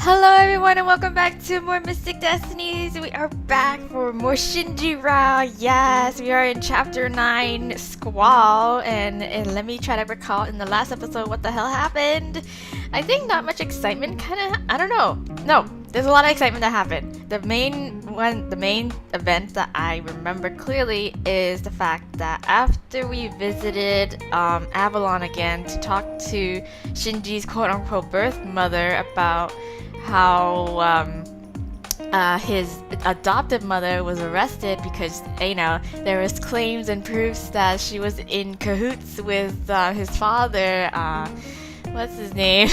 Hello everyone and welcome back to more Mystic Destinies. We are back for more Shinji Ra. Yes, we are in chapter 9, Squall, and let me try to recall in the last episode what the hell happened. I think not much excitement, I don't know. No, there's a lot of excitement that happened. The main event that I remember clearly is the fact that after we visited Avalon again to talk to Shinji's quote-unquote birth mother about how his adoptive mother was arrested because, there was claims and proofs that she was in cahoots with his father. What's his name?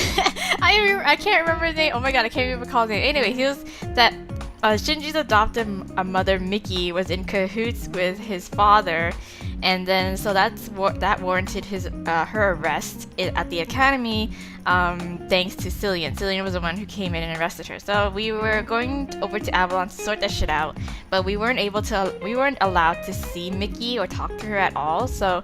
I can't remember his name. Oh my god, I can't even recall his name. Anyway, he was that Shinji's adoptive mother, Miki, was in cahoots with his father, and then so that warranted her arrest at the academy, thanks to Cillian. Cillian was the one who came in and arrested her. So we were going over to Avalon to sort that shit out, but we weren't allowed to see Miki or talk to her at all. So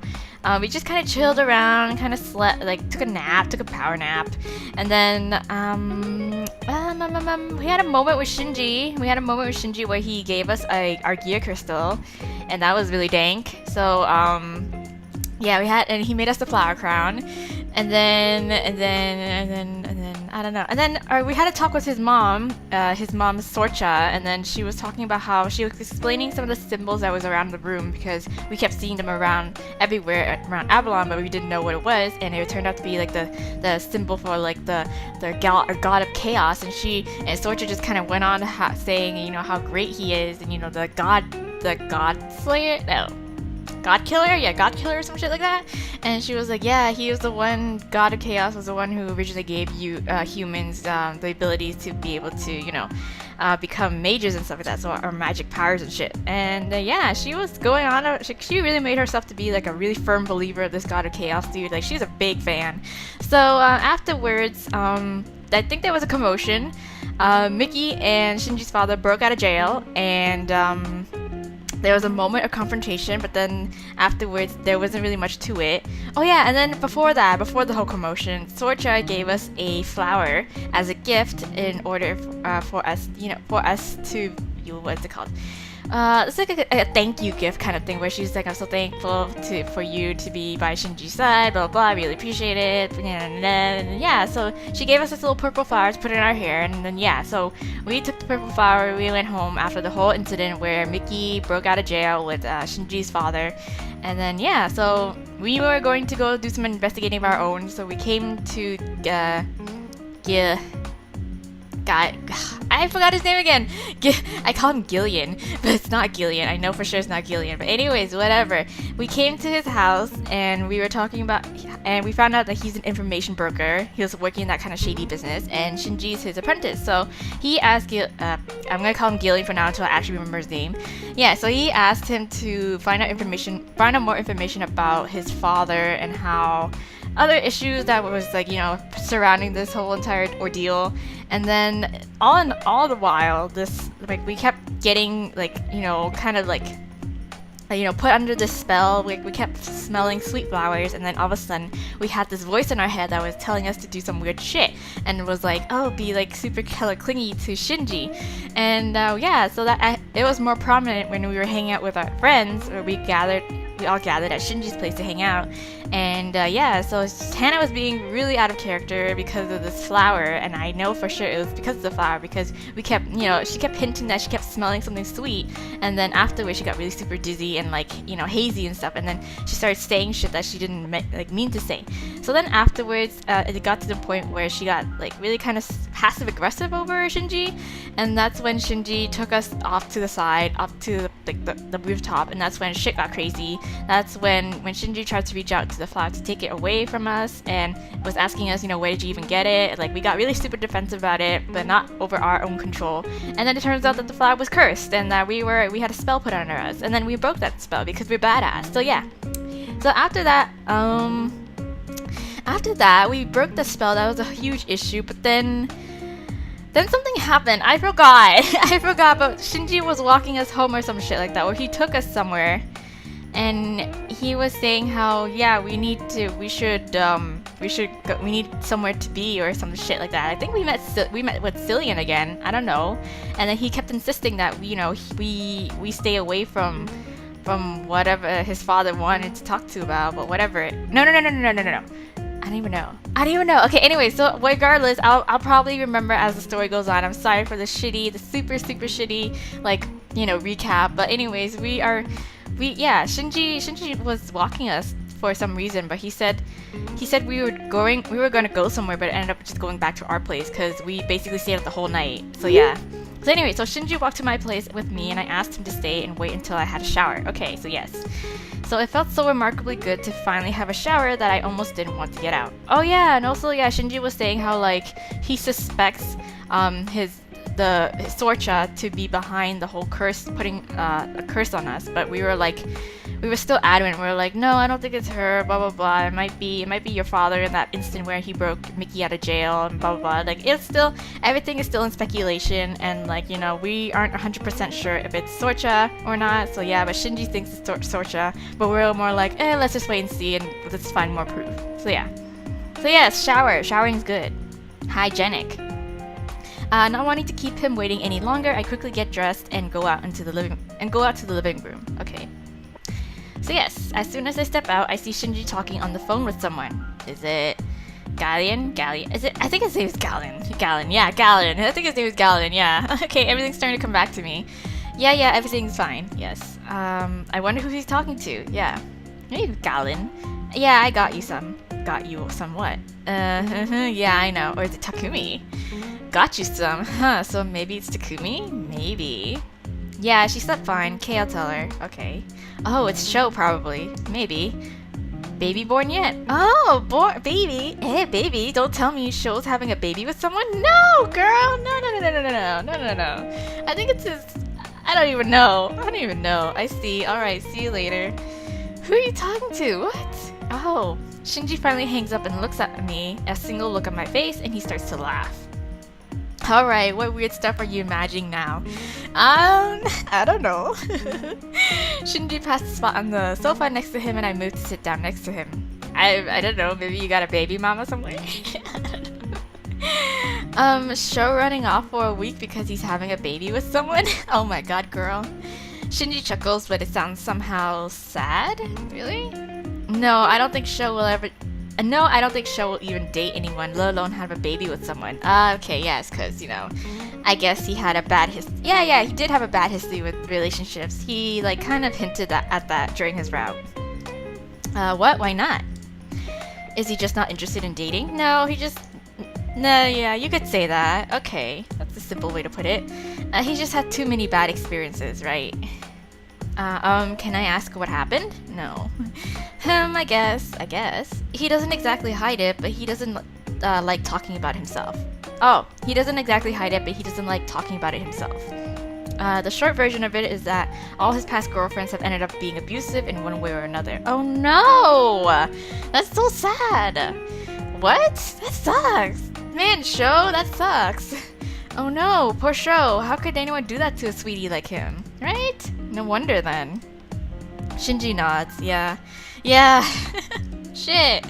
we just kind of chilled around, kind of slept, took a power nap, and then we had a moment with Shinji. Where he gave us our gear crystal, and that was really dank. So and he made us the flower crown, and then I don't know. And then we had a talk with his mom. His mom's Sorcha, and then she was talking about how she was explaining some of the symbols that was around the room because we kept seeing them around everywhere around Avalon, but we didn't know what it was, and it turned out to be the symbol for the god of chaos. And Sorcha just kind of went on saying how great he is, and the god slayer. No. God killer? Yeah, God killer or some shit like that. And she was like, yeah, he was the one, God of Chaos was the one who originally gave you humans the abilities to be able to, become mages and stuff like that, so our magic powers and shit. And she was going on, she really made herself to be a really firm believer of this God of Chaos dude. She's a big fan. So afterwards, I think there was a commotion. Miki and Shinji's father broke out of jail, and there was a moment of confrontation, but then afterwards there wasn't really much to it. Oh yeah, and then before the whole commotion, Sorcha gave us a flower as a gift in order for us to, what's it called? It's like a thank you gift kind of thing where she's like, I'm so thankful for you to be by Shinji's side, blah blah blah, I really appreciate it. And so she gave us this little purple flower to put in our hair, and then so we took the purple flower, we went home after the whole incident where Miki broke out of jail with Shinji's father. And then so we were going to go do some investigating of our own, so we came to I forgot his name again. I call him Gillian, but it's not Gillian. I know for sure it's not Gillian. But anyways, whatever. We came to his house and we were talking about, and we found out that he's an information broker. He was working in that kind of shady business, and Shinji's his apprentice. So he asked I'm gonna call him Gillian for now until I actually remember his name. Yeah, so he asked him to find out more information about his father and how other issues that was surrounding this whole entire ordeal. And then all the while, this we kept getting put under this spell. We kept smelling sweet flowers, and then all of a sudden we had this voice in our head that was telling us to do some weird shit, and it was be super hella clingy to Shinji. And so that it was more prominent when we were hanging out with our friends, where we all gathered at Shinji's place to hang out. And so Hana was being really out of character because of this flower, and I know for sure it was because of the flower, because we kept, she kept hinting that she kept smelling something sweet, and then afterwards she got really super dizzy and hazy and stuff, and then she started saying shit that she didn't mean to say. So then afterwards, it got to the point where she got really kind of passive aggressive over Shinji, and that's when Shinji took us off to the side, up to the rooftop, and that's when shit got crazy. That's when Shinji tried to reach out to the flower to take it away from us, and was asking us, where did you even get it? We got really super defensive about it, but not over our own control. And then it turns out that the flower was cursed, and that we had a spell put under us, and then we broke that spell because we're badass. So yeah. So after that, we broke the spell. That was a huge issue, but then something happened. I forgot. But Shinji was walking us home or some shit like that, or he took us somewhere, and he was saying how we should we need somewhere to be or some shit like that. I think we met with Cillian again. I don't know. And then he kept insisting that we stay away from whatever his father wanted to talk to about, but whatever. No. I don't even know. Okay, anyway, so regardless, I'll probably remember as the story goes on. I'm sorry for the super shitty, like, recap. But anyways, Shinji was walking us for some reason, but he said we were going to go somewhere, but it ended up just going back to our place because we basically stayed up the whole night. So yeah. So anyway, so Shinji walked to my place with me, and I asked him to stay and wait until I had a shower. Okay, so yes. So it felt so remarkably good to finally have a shower that I almost didn't want to get out. Oh yeah, and also Shinji was saying how like he suspects his Sorcha to be behind the whole curse, putting a curse on us, but we were still adamant. We were like, no, I don't think it's her, blah blah blah. It might be your father in that instant where he broke Mickey out of jail and blah blah blah. Like everything is still in speculation, and we aren't 100% sure if it's Sorcha or not. So yeah, but Shinji thinks it's Sorcha, but we're more like, let's just wait and see and let's find more proof. So yeah. So yes, showering is good, hygienic. Not wanting to keep him waiting any longer, I quickly get dressed and go out to the living room. Okay. So yes, as soon as I step out, I see Shinji talking on the phone with someone. Is it Galleon? Is it? I think his name is Galleon. Yeah, Galleon. I think his name is Galleon. Yeah. Okay, everything's starting to come back to me. Yeah, everything's fine. Yes. I wonder who he's talking to. Yeah. Maybe Galleon. Yeah, I got you some what? Yeah, I know. Or is it Takumi? Got you some. Huh, so maybe it's Takumi? Maybe. Yeah, she slept fine. Okay, I'll tell her. Okay. Oh, it's Sho probably. Maybe. Baby born yet? Oh, baby. Hey, baby, don't tell me Sho's having a baby with someone? No, girl. No. I think it's his... I don't even know. I see. Alright, see you later. Who are you talking to? What? Oh. Shinji finally hangs up and looks at me, a single look at my face, and he starts to laugh. Alright, what weird stuff are you imagining now? I don't know. Shinji passed the spot on the sofa next to him and I moved to sit down next to him. I don't know, maybe you got a baby mama somewhere? Sho running off for a week because he's having a baby with someone? Oh my god, girl. Shinji chuckles, but it sounds somehow sad? Really? No, I don't think Sho will even date anyone, let alone have a baby with someone. Okay, yes, because, I guess he had a bad history. Yeah, he did have a bad history with relationships. He, kind of hinted at that during his route. What? Why not? Is he just not interested in dating? No, yeah, you could say that. Okay, that's a simple way to put it. He just had too many bad experiences, right? Can I ask what happened? No. I guess. He doesn't exactly hide it, but he doesn't like talking about himself. Oh, he doesn't exactly hide it, but he doesn't like talking about it himself. The short version of it is that all his past girlfriends have ended up being abusive in one way or another. Oh no! That's so sad! What? That sucks! Man, Sho, that sucks! Oh no, poor Sho. How could anyone do that to a sweetie like him? Right? No wonder then. Shinji nods. Yeah. Shit.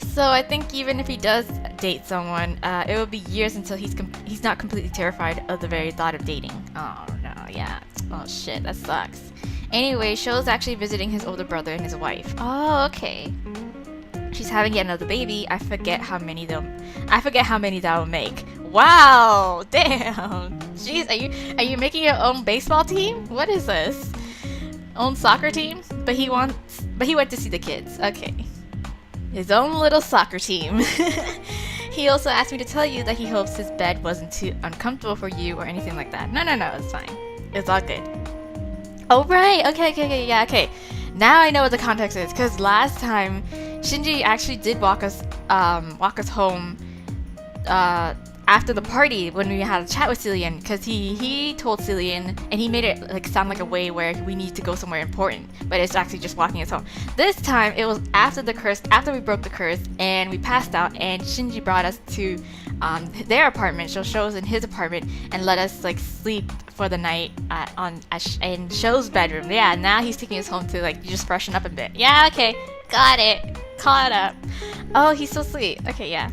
So I think even if he does date someone, it will be years until he's not completely terrified of the very thought of dating. Oh no, yeah. Oh shit, that sucks. Anyway, Sho's actually visiting his older brother and his wife. Oh, okay. She's having yet another baby. I forget how many that will make. Wow, damn. Jeez, are you making your own baseball team? What is this? Own soccer team? But he went to see the kids. Okay. His own little soccer team. He also asked me to tell you that he hopes his bed wasn't too uncomfortable for you or anything like that. No, it's fine. It's all good. Oh, right. Okay, yeah, okay. Now I know what the context is, because last time Shinji actually did walk us home after the party when we had a chat with Cillian, because he told Cillian and he made it sound like a way where we need to go somewhere important, but it's actually just walking us home. This time it was after we broke the curse and we passed out, and Shinji brought us to their apartment. Sho was in his apartment and let us sleep for the night in Sho's bedroom. Yeah, now he's taking us home to just freshen up a bit. Yeah, okay, got it. Caught up. Oh, he's so sweet. Okay, yeah.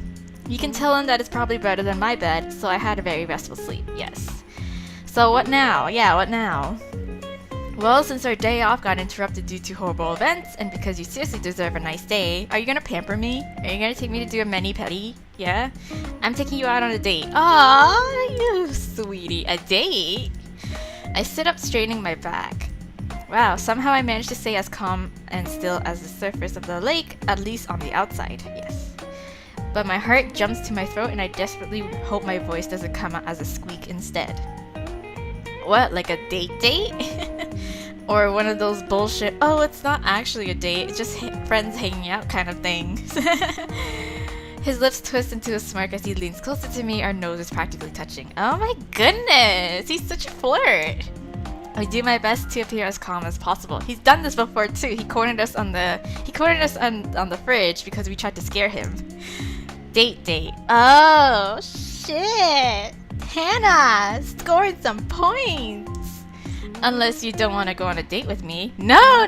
You can tell him that it's probably better than my bed, so I had a very restful sleep. Yes. So what now? Yeah, what now? Well, since our day off got interrupted due to horrible events, and because you seriously deserve a nice day, are you gonna pamper me? Are you gonna take me to do a mani-pedi? Yeah? I'm taking you out on a date. Aww, you sweetie. A date? I sit up straightening my back. Wow, somehow I managed to stay as calm and still as the surface of the lake, at least on the outside. Yes. But my heart jumps to my throat and I desperately hope my voice doesn't come out as a squeak instead. What, like a date? Or one of those bullshit, oh, it's not actually a date, it's just friends hanging out kind of things. His lips twist into a smirk as he leans closer to me, our noses practically touching. Oh my goodness, he's such a flirt. I do my best to appear as calm as possible. He's done this before too. He cornered us on the fridge because we tried to scare him. Date. Oh shit. Hana, scored some points. Unless you don't want to go on a date with me. No.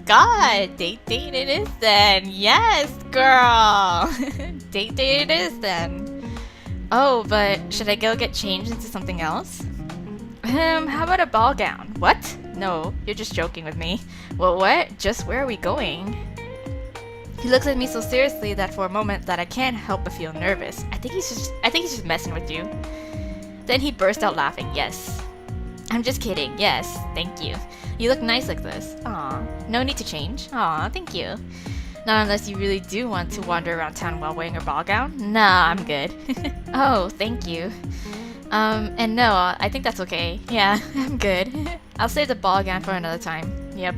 God, date it is then. Yes, girl. Date it is then. Oh, but should I go get changed into something else? How about a ball gown? What? No, you're just joking with me. Well, what? Just where are we going? He looks at me so seriously that for a moment that I can't help but feel nervous. I think he's just messing with you. Then he burst out laughing. Yes. I'm just kidding. Yes, thank you. You look nice like this. Aw, no need to change. Aw, thank you. Not unless you really do want to wander around town while wearing a ball gown. Nah, I'm good. Oh, thank you. And no, I think that's okay. Yeah, I'm good. I'll save the ball gown for another time. Yep.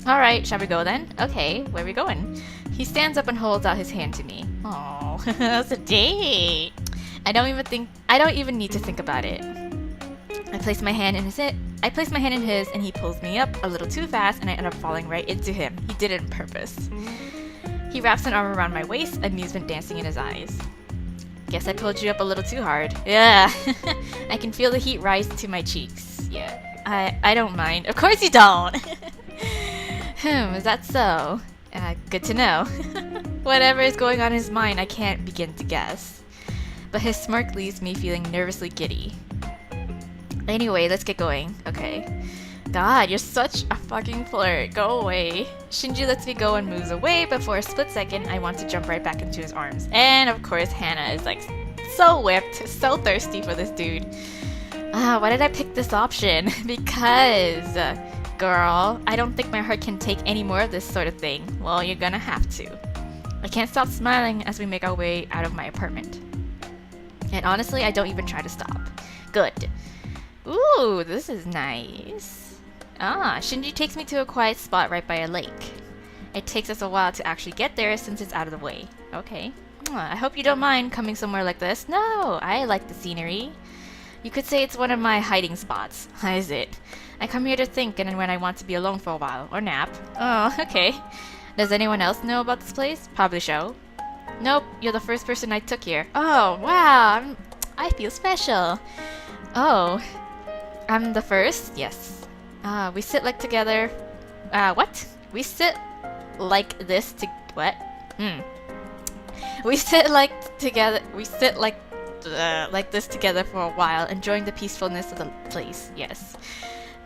Alright, shall we go then? Okay, where are we going? He stands up and holds out his hand to me. Oh, that's a date. I don't even need to think about it. I place my hand in his and he pulls me up a little too fast and I end up falling right into him. He did it on purpose. He wraps an arm around my waist, amusement dancing in his eyes. Guess I pulled you up a little too hard. Yeah. I can feel the heat rise to my cheeks. Yeah. I don't mind. Of course you don't! Is that so? Good to know. Whatever is going on in his mind, I can't begin to guess. But his smirk leaves me feeling nervously giddy. Anyway, let's get going. Okay. God, you're such a fucking flirt. Go away. Shinji lets me go and moves away, but for a split second, I want to jump right back into his arms. And of course, Hana is like so whipped, so thirsty for this dude. Why did I pick this option? Because, girl, I don't think my heart can take any more of this sort of thing. Well, you're gonna have to. I can't stop smiling as we make our way out of my apartment. And honestly, I don't even try to stop. Good. Ooh, this is nice. Shinji takes me to a quiet spot right by a lake. It takes us a while to actually get there since it's out of the way. Okay. I hope you don't mind coming somewhere like this. No, I like the scenery. You could say it's one of my hiding spots. Is it? I come here to think and when I want to be alone for a while. Or nap. Oh, okay. Does anyone else know about this place? Probably so. Nope, you're the first person I took here. Oh, wow. I feel special. Oh. I'm the first? Yes. We sit like together. What? We sit like this to. What? We sit like together. We sit like this together for a while, enjoying the peacefulness of the place. Yes.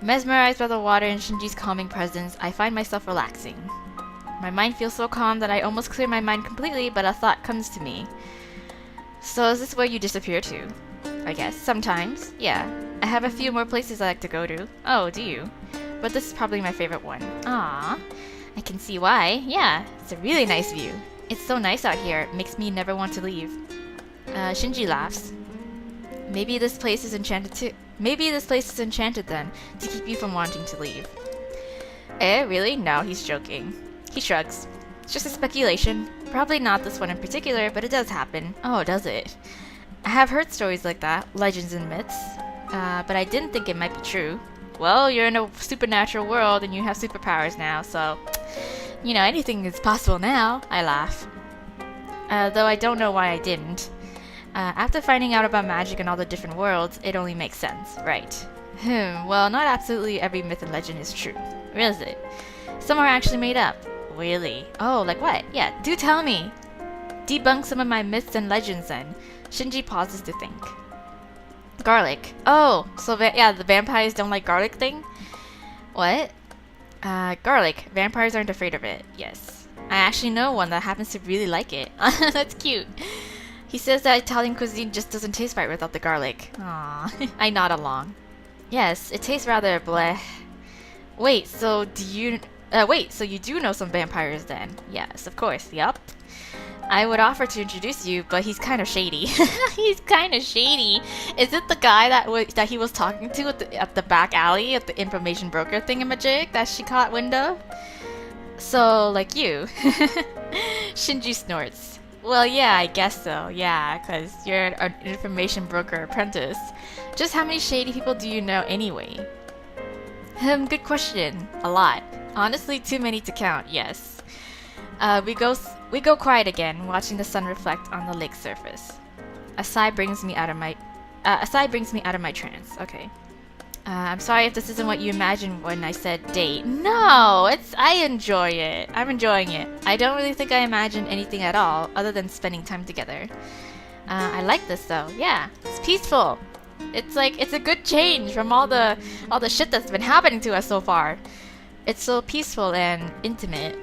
Mesmerized by the water and Shinji's calming presence, I find myself relaxing. My mind feels so calm that I almost clear my mind completely, but a thought comes to me. So is this where you disappear to? I guess. Sometimes. Yeah. I have a few more places I like to go to. Oh, do you? But this is probably my favorite one. Ah, I can see why. Yeah, it's a really nice view. It's so nice out here. It makes me never want to leave. Shinji laughs. Maybe this place is enchanted too. Maybe this place is enchanted then, to keep you from wanting to leave. Really? No, he's joking. He shrugs. It's just a speculation. Probably not this one in particular, but it does happen. Oh, does it? I have heard stories like that, legends and myths. But I didn't think it might be true. Well, you're in a supernatural world and you have superpowers now, so, you know, anything is possible now. I laugh. Though I don't know why I didn't. After finding out about magic and all the different worlds, it only makes sense, right? Well, not absolutely every myth and legend is true. Or is it? Some are actually made up. Really? Oh, like what? Yeah, do tell me. Debunk some of my myths and legends then. Shinji pauses to think. Garlic. Oh, so yeah, the vampires don't like garlic thing? What? Garlic. Vampires aren't afraid of it. Yes. I actually know one that happens to really like it. That's cute. He says that Italian cuisine just doesn't taste right without the garlic. Aww. I nod along. Yes, it tastes rather bleh. Wait, so you do know some vampires then? Yes, of course, yup. I would offer to introduce you, but he's kind of shady. He's kind of shady. Is it the guy that he was talking to at the back alley at the information broker thingamajig that she caught wind of? So, like you. Shinji snorts. Well, yeah, I guess so. Yeah, because you're an information broker apprentice. Just how many shady people do you know anyway? Good question. A lot. Honestly, too many to count, yes. We go quiet again, watching the sun reflect on the lake surface. A sigh brings me out of my trance. Okay. I'm sorry if this isn't what you imagined when I said date. No, I enjoy it. I'm enjoying it. I don't really think I imagined anything at all, other than spending time together. I like this though. Yeah, it's peaceful. It's a good change from all the shit that's been happening to us so far. It's so peaceful and intimate.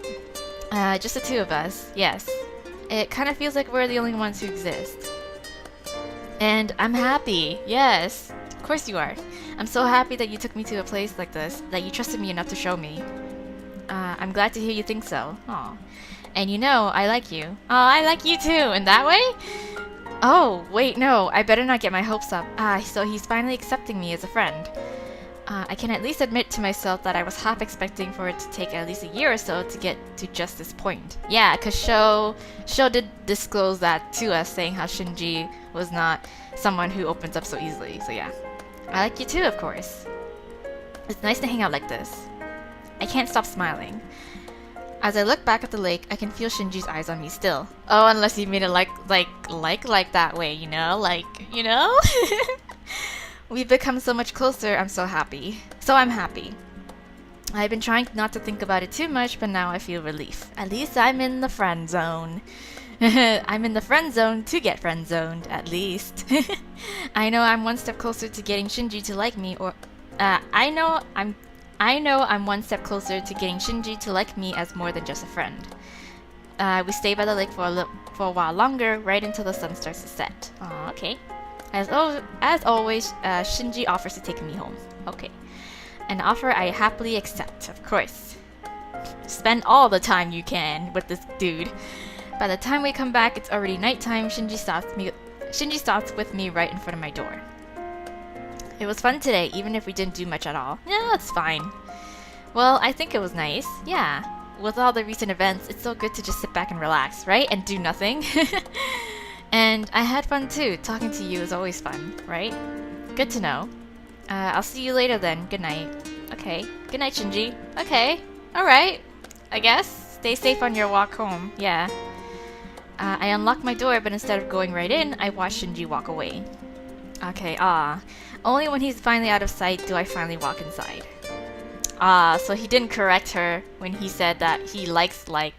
Just the two of us, yes. It kind of feels like we're the only ones who exist. And I'm happy, yes. Of course you are. I'm so happy that you took me to a place like this, that you trusted me enough to show me. I'm glad to hear you think so. Aw. And you know, I like you. Oh, I like you too, in that way? Oh, wait, no, I better not get my hopes up. So he's finally accepting me as a friend. I can at least admit to myself that I was half expecting for it to take at least a year or so to get to just this point. Yeah, because Sho did disclose that to us, saying how Shinji was not someone who opens up so easily, so yeah. I like you too, of course. It's nice to hang out like this. I can't stop smiling. As I look back at the lake, I can feel Shinji's eyes on me still. Oh, unless you made it like that way, you know? We've become so much closer, I'm so happy. So I'm happy. I've been trying not to think about it too much, but now I feel relief. At least I'm in the friend zone. I'm in the friend zone to get friend zoned, at least. I know I'm one step closer to getting Shinji to like me, or I know I'm one step closer to getting Shinji to like me as more than just a friend. We stay by the lake for a while longer, right until the sun starts to set. Aw, okay. As always, Shinji offers to take me home. Okay. An offer I happily accept, of course. Spend all the time you can with this dude. By the time we come back, it's already nighttime. Shinji stops with me right in front of my door. It was fun today, even if we didn't do much at all. Yeah, it's fine. Well, I think it was nice. Yeah. With all the recent events, it's so good to just sit back and relax, right? And do nothing. And I had fun too. Talking to you is always fun, right? Good to know. I'll see you later then. Good night. Okay. Good night, Shinji. Okay. Alright. I guess. Stay safe on your walk home. Yeah. I unlocked my door, but instead of going right in, I watched Shinji walk away. Okay, only when he's finally out of sight do I finally walk inside. So he didn't correct her when he said that he likes like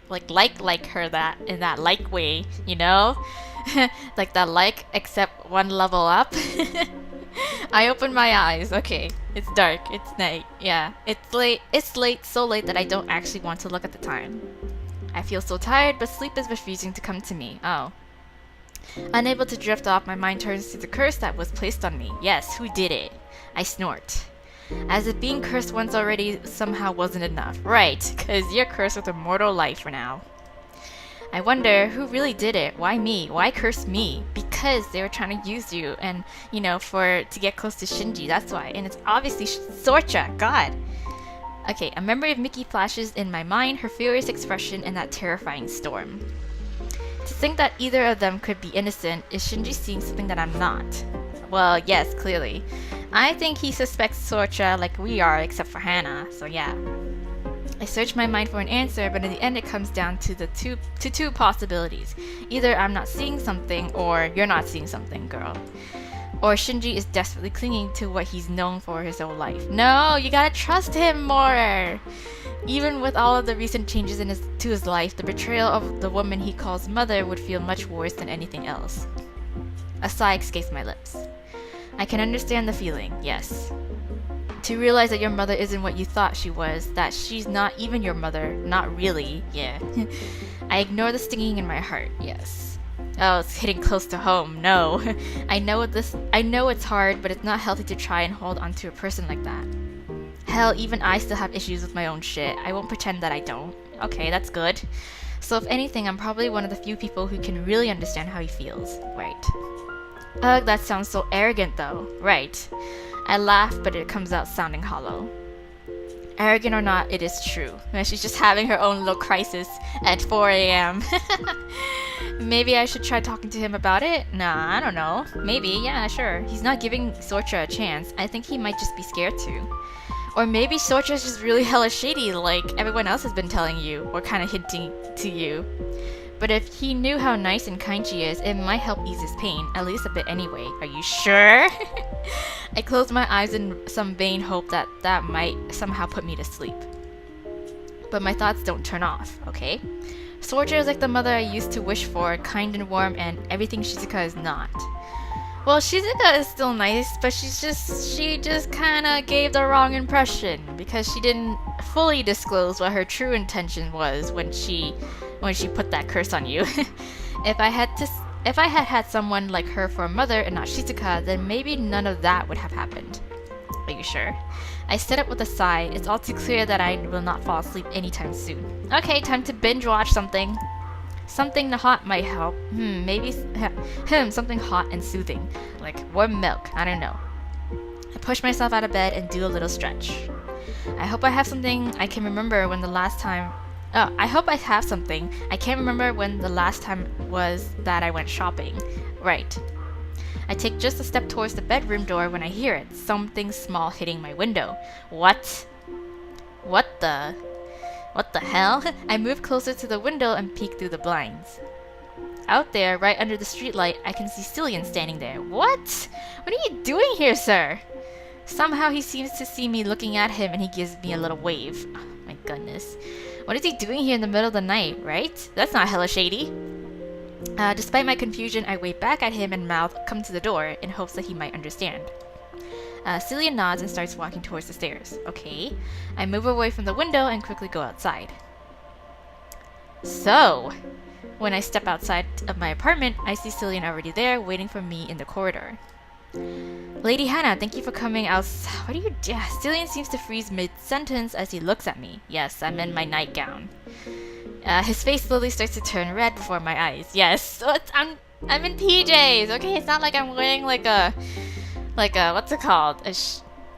her that in that like way, you know? Like that like except one level up. I opened my eyes. Okay, it's dark. It's night. Yeah, it's late. It's late, so late that I don't actually want to look at the time. I feel so tired, but sleep is refusing to come to me. Oh. Unable to drift off, my mind turns to the curse that was placed on me. Yes, who did it? I snort. As if being cursed once already somehow wasn't enough. Right, because you're cursed with immortal life for now. I wonder, who really did it? Why me? Why curse me? Because they were trying to use you and, you know, to get close to Shinji, that's why. And it's obviously Sorcha, God. Okay, a memory of Miki flashes in my mind, her furious expression in that terrifying storm. To think that either of them could be innocent, is Shinji seeing something that I'm not? Well, yes, clearly. I think he suspects Sorcha like we are, except for Hana, so yeah. I search my mind for an answer, but in the end it comes down to two possibilities. Either I'm not seeing something, or you're not seeing something, girl. Or Shinji is desperately clinging to what he's known for his whole life. No, you gotta trust him more! Even with all of the recent changes to his life, the betrayal of the woman he calls mother would feel much worse than anything else. A sigh escapes my lips. I can understand the feeling, yes. To realize that your mother isn't what you thought she was, that she's not even your mother, not really, yeah. I ignore the stinging in my heart, yes. Oh, it's hitting close to home, no. I know it's hard, but it's not healthy to try and hold on to a person like that. Hell, even I still have issues with my own shit. I won't pretend that I don't. Okay, that's good. So if anything, I'm probably one of the few people who can really understand how he feels. Right. Ugh, that sounds so arrogant though. Right. I laugh, but it comes out sounding hollow. Arrogant or not, it is true. She's just having her own little crisis at 4 a.m. Maybe I should try talking to him about it? Nah, I don't know. Maybe, yeah, sure. He's not giving Sorcha a chance. I think he might just be scared too. Or maybe Sorcha's just really hella shady like everyone else has been telling you, or kind of hinting to you. But if he knew how nice and kind she is, it might help ease his pain, at least a bit anyway. Are you sure? I close my eyes in some vain hope that might somehow put me to sleep. But my thoughts don't turn off, okay? Sorcha is like the mother I used to wish for, kind and warm, and everything Shizuka is not. Well, Shizuka is still nice, but she just kinda gave the wrong impression because she didn't fully disclose what her true intention was when she put that curse on you. If I had someone like her for a mother and not Shizuka, then maybe none of that would have happened. Are you sure? I sit up with a sigh. It's all too clear that I will not fall asleep anytime soon. Okay, time to binge watch something. Something hot might help. Maybe something hot and soothing, like warm milk. I don't know. I push myself out of bed and do a little stretch. I hope I have something I can remember when the last time. Oh, I hope I have something. I can't remember when the last time was that I went shopping. Right. I take just a step towards the bedroom door when I hear it. Something small hitting my window. What? What the hell? I move closer to the window and peek through the blinds. Out there, right under the streetlight, I can see Cillian standing there. What? What are you doing here, sir? Somehow he seems to see me looking at him and he gives me a little wave. Oh, my goodness. What is he doing here in the middle of the night, right? That's not hella shady. Despite my confusion, I wave back at him and mouth, "Come to the door," in hopes that he might understand. Cillian nods and starts walking towards the stairs. Okay. I move away from the window and quickly go outside. So, when I step outside of my apartment, I see Cillian already there, waiting for me in the corridor. Lady Hana, thank you for coming out. What do you do? Cillian seems to freeze mid-sentence as he looks at me. Yes, I'm in my nightgown. His face slowly starts to turn red before my eyes. Yes, so I'm in PJs. Okay, it's not like I'm wearing like a what's it called?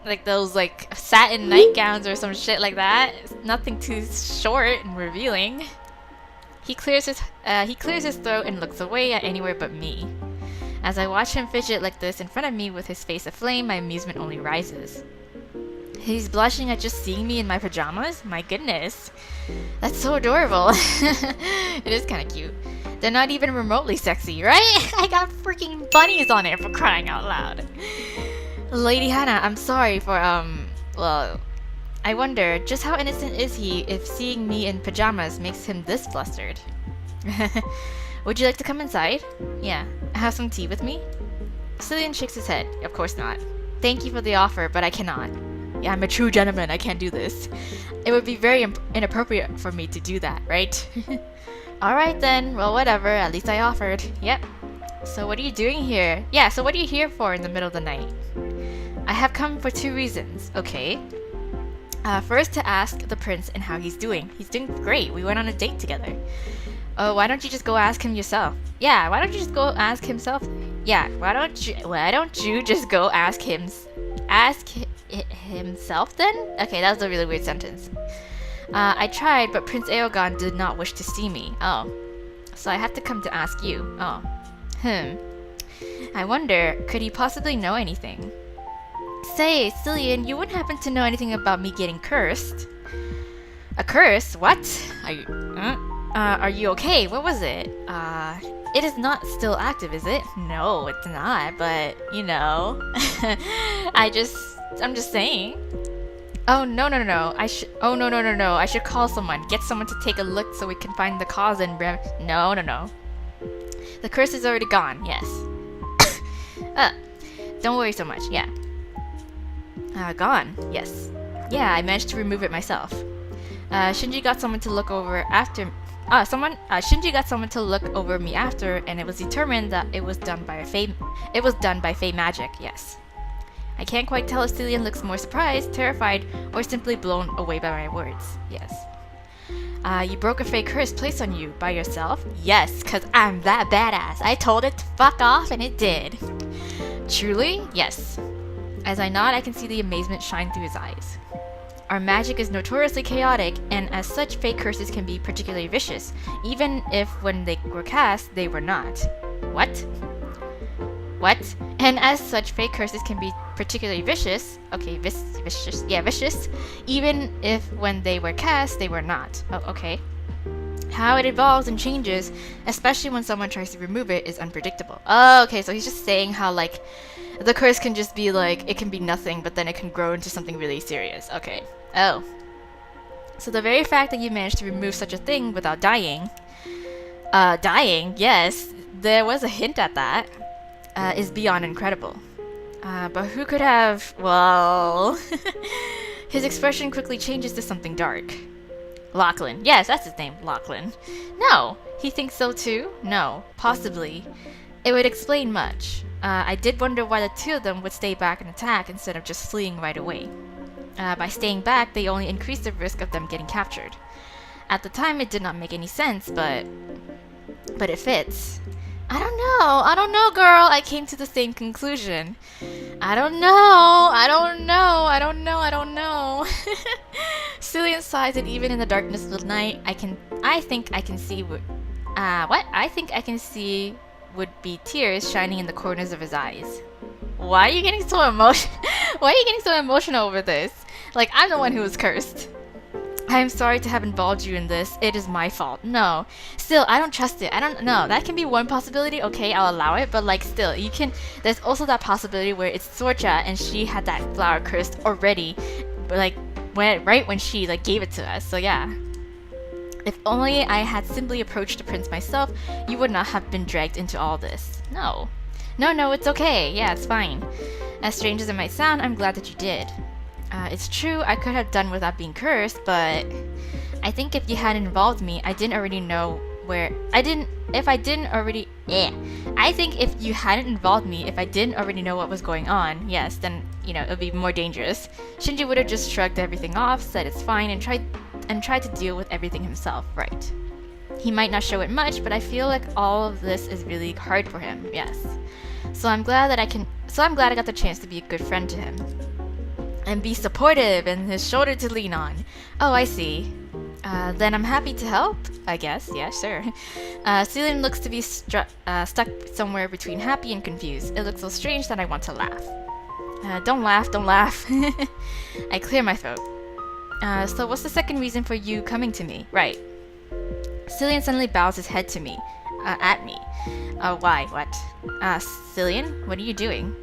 Like those like satin nightgowns or some shit like that. It's nothing too short and revealing. He clears his throat and looks away at anywhere but me. As I watch him fidget like this in front of me with his face aflame, my amusement only rises. He's blushing at just seeing me in my pajamas? My goodness. That's so adorable. It is kind of cute. They're not even remotely sexy, right? I got freaking bunnies on it, for crying out loud. Lady Hana, I'm sorry for, well, I wonder, just how innocent is he if seeing me in pajamas makes him this flustered? Would you like to come inside? Yeah. Have some tea with me? Cillian shakes his head. Of course not. Thank you for the offer, but I cannot. Yeah, I'm a true gentleman. I can't do this. It would be very inappropriate for me to do that, right? Alright then. Well, whatever. At least I offered. Yep. So what are you doing here? Yeah, so what are you here for in the middle of the night? I have come for 2 reasons. Okay. First, to ask the prince and how he's doing. He's doing great. We went on a date together. Oh, why don't you just go ask him yourself? Yeah, why don't you just go ask himself? Yeah, why don't you just go ask himself then? Okay, that was a really weird sentence. I tried, but Prince Aegon did not wish to see me. Oh, so I have to come to ask you. Oh, I wonder, could he possibly know anything? Say, Cillian, you wouldn't happen to know anything about me getting cursed? A curse? What? Are you okay? What was it? It is not still active, is it? No, it's not, but, you know. I'm just saying. Oh, no, no, no, no. Oh, no, no, no, no. I should call someone. Get someone to take a look so we can find the cause and no, no, no. The curse is already gone, yes. Don't worry so much, yeah. Gone, yes. Yeah, I managed to remove it myself. Shinji got someone to look over after... Shinji got someone to look over me after, and it was determined that it was done by Fey magic, yes. I can't quite tell if Cillian looks more surprised, terrified, or simply blown away by my words, yes. You broke a Fey curse placed on you by yourself? Yes, cause I'm that badass. I told it to fuck off and it did. Truly? Yes. As I nod, I can see the amazement shine through his eyes. Our magic is notoriously chaotic, and as such, Fey curses can be particularly vicious, even if when they were cast, they were not. What? What? And as such, Fey curses can be particularly vicious. Okay, vicious. Yeah, vicious. Even if when they were cast, they were not. Oh, okay. How it evolves and changes, especially when someone tries to remove it, is unpredictable. Oh, okay, so he's just saying how, like, the curse can just be, like, it can be nothing, but then it can grow into something really serious. Okay. Oh. So the very fact that you managed to remove such a thing without dying... dying? Yes. There was a hint at that. Is beyond incredible. But who could have... Well... His expression quickly changes to something dark. Lachlan. Yes, that's his name. Lachlan. No. He thinks so too? No. Possibly. It would explain much. I did wonder why the two of them would stay back and attack instead of just fleeing right away. By staying back, they only increased the risk of them getting captured. At the time, it did not make any sense, but it fits. I don't know, girl. I came to the same conclusion. I don't know. Cillian sighs, and even in the darkness of the night, I think I can see would be tears shining in the corners of his eyes. Why are you getting so emotional over this? Like, I'm the one who was cursed. I am sorry to have involved you in this. It is my fault. No. Still, I don't trust it. I don't know. That can be one possibility. Okay, I'll allow it. But, like, still, there's also that possibility where it's Sorcha and she had that flower cursed already. But, like, right when she, like, gave it to us. So, yeah. If only I had simply approached the prince myself, you would not have been dragged into all this. No. No, it's okay. Yeah, it's fine. As strange as it might sound, I'm glad that you did. It's true, I could have done without being cursed, but I think if you hadn't involved me, I think if you hadn't involved me, if I didn't already know what was going on, yes, then, it would be more dangerous. Shinji would have just shrugged everything off, said it's fine, and tried to deal with everything himself, right? He might not show it much, but I feel like all of this is really hard for him, yes. So I'm glad I got the chance to be a good friend to him. And be supportive and his shoulder to lean on. Oh, I see. Then I'm happy to help, I guess. Yeah, sure. Cillian looks to be stuck somewhere between happy and confused. It looks so strange that I want to laugh. Don't laugh. I clear my throat. So what's the second reason for you coming to me? Right. Cillian suddenly bows his head to me. At me. Why? What? Cillian, what are you doing?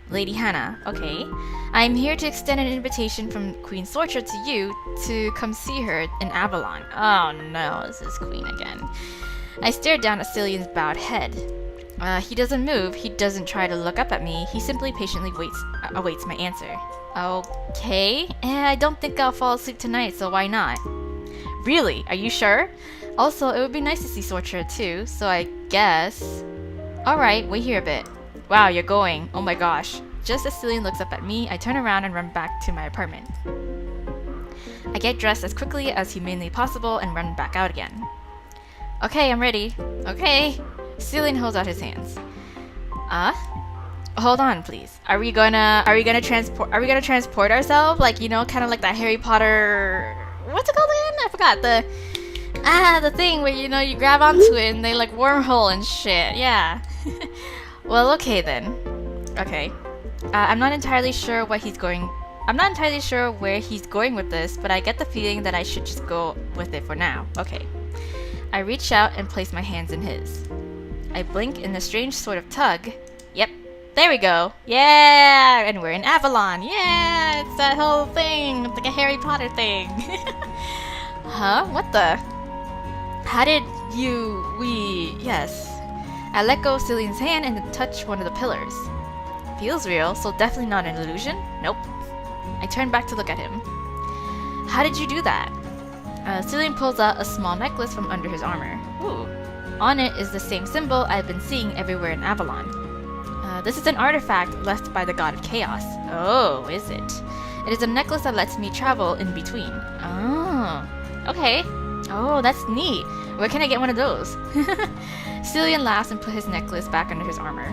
Lady Hana, okay. I'm here to extend an invitation from Queen Sorta to you to come see her in Avalon. Oh no, this is Queen again. I stare down at Cillian's bowed head. He doesn't move, he doesn't try to look up at me, he simply patiently awaits my answer. Okay, I don't think I'll fall asleep tonight, so why not? Really? Are you sure? Also, it would be nice to see Sorcha too, so I guess... Alright, wait here a bit. Wow, you're going. Oh my gosh. Just as Cillian looks up at me, I turn around and run back to my apartment. I get dressed as quickly as humanly possible and run back out again. Okay, I'm ready. Okay. Cillian holds out his hands. Hold on, please. Are we gonna transport ourselves? Like, kind of like that Harry Potter... What's it called again? I forgot. The thing where, you grab onto it and they, like, wormhole and shit. Yeah. Well, okay then. Okay. I'm not entirely sure where he's going with this, but I get the feeling that I should just go with it for now. Okay. I reach out and place my hands in his. I blink in a strange sort of tug. Yep. There we go. Yeah, and we're in Avalon. Yeah, it's that whole thing. It's like a Harry Potter thing. Huh? What the? How did yes. I let go of Cillian's hand and touched one of the pillars. Feels real, so definitely not an illusion? Nope. I turned back to look at him. How did you do that? Cillian pulls out a small necklace from under his armor. Ooh. On it is the same symbol I've been seeing everywhere in Avalon. This is an artifact left by the god of chaos. Oh, is it? It is a necklace that lets me travel in between. Oh, okay. Oh, that's neat. Where can I get one of those? Cillian laughs and put his necklace back under his armor.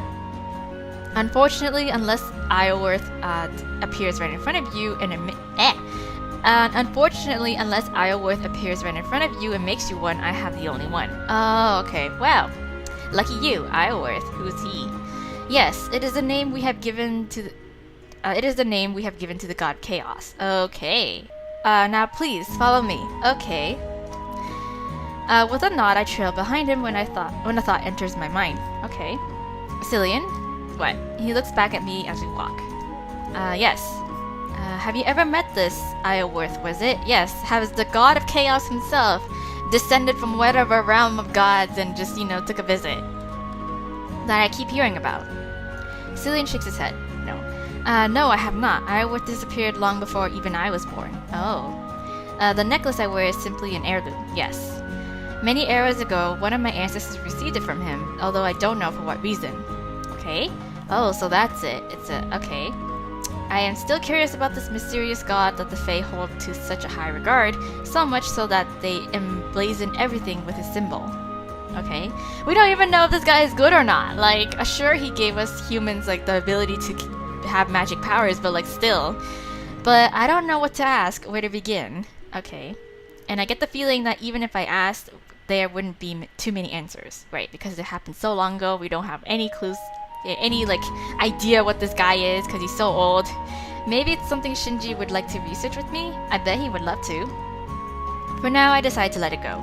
Unfortunately, unless Ioworth appears right in front of you and unfortunately, unless Ioworth appears right in front of you and makes you one, I have the only one. Oh, okay. Well, lucky you, Ioworth. Who's he? Yes, it is the name we have given to the god Chaos. Okay. Now please follow me. Okay. With a nod, I trail behind him when a thought enters my mind. Okay. Cillian? What? He looks back at me as we walk. Yes. Have you ever met this Ioworth, was it? Yes. Has the god of chaos himself descended from whatever realm of gods and just, took a visit that I keep hearing about? Cillian shakes his head. No. No, I have not. Ioworth disappeared long before even I was born. Oh. The necklace I wear is simply an heirloom. Yes. Many eras ago, one of my ancestors received it from him, although I don't know for what reason. Okay. Oh, so that's it. Okay. I am still curious about this mysterious god that the Fae hold to such a high regard, so much so that they emblazon everything with his symbol. Okay. We don't even know if this guy is good or not. Like, sure, he gave us humans, the ability to have magic powers, but, still. But I don't know what to ask, where to begin. Okay. And I get the feeling that even if I asked, there wouldn't be too many answers, right? Because it happened so long ago, we don't have any clues, any idea what this guy is because he's so old. Maybe it's something Shinji would like to research with me. I bet he would love to. For now, I decide to let it go.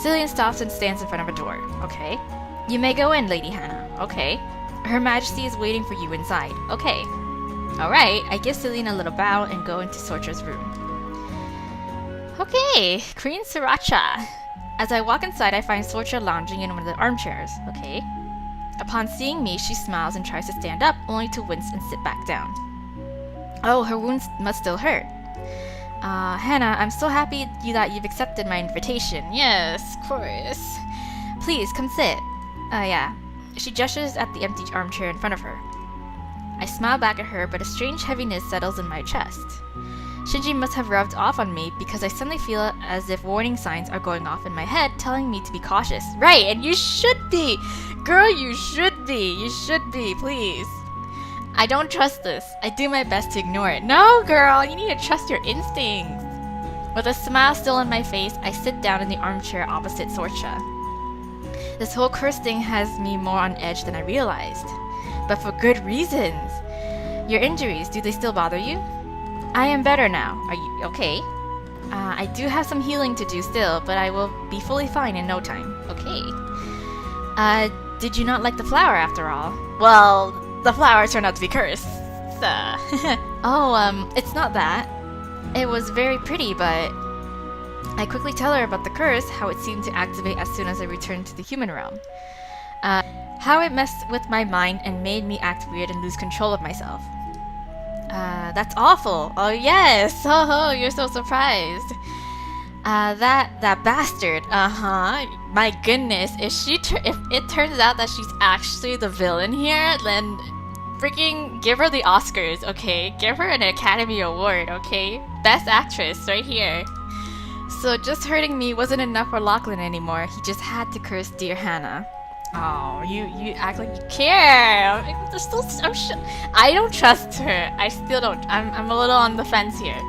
Cillian stops and stands in front of a door. Okay. You may go in, Lady Hana. Okay. Her Majesty is waiting for you inside. Okay. Alright, I give Cillian a little bow and go into Sorcha's room. Okay, Queen Sorta. As I walk inside, I find Sorcha lounging in one of the armchairs. Okay. Upon seeing me, she smiles and tries to stand up, only to wince and sit back down. Oh, her wounds must still hurt. Hana, I'm so happy that you've accepted my invitation. Yes, of course. Please, come sit. Yeah. She gestures at the empty armchair in front of her. I smile back at her, but a strange heaviness settles in my chest. Shinji must have rubbed off on me because I suddenly feel as if warning signs are going off in my head telling me to be cautious. Right, and you should be! Girl, you should be! You should be, please. I don't trust this. I do my best to ignore it. No, girl, you need to trust your instincts. With a smile still on my face, I sit down in the armchair opposite Sorcha. This whole curse thing has me more on edge than I realized. But for good reasons. Your injuries, do they still bother you? I am better now. Are you okay? I do have some healing to do still, but I will be fully fine in no time. Okay. Did you not like the flower after all? Well, the flower turned out to be cursed. It's not that. It was very pretty, but I quickly tell her about the curse, how it seemed to activate as soon as I returned to the human realm. How it messed with my mind and made me act weird and lose control of myself. That's awful. Oh yes. Oh, you're so surprised. That bastard. My goodness. If it turns out that she's actually the villain here, then freaking give her the Oscars, okay? Give her an Academy Award, okay? Best Actress right here. So just hurting me wasn't enough for Lachlan anymore. He just had to curse dear Hana. Oh, you act like you care. I don't trust her. I still don't. I'm a little on the fence here.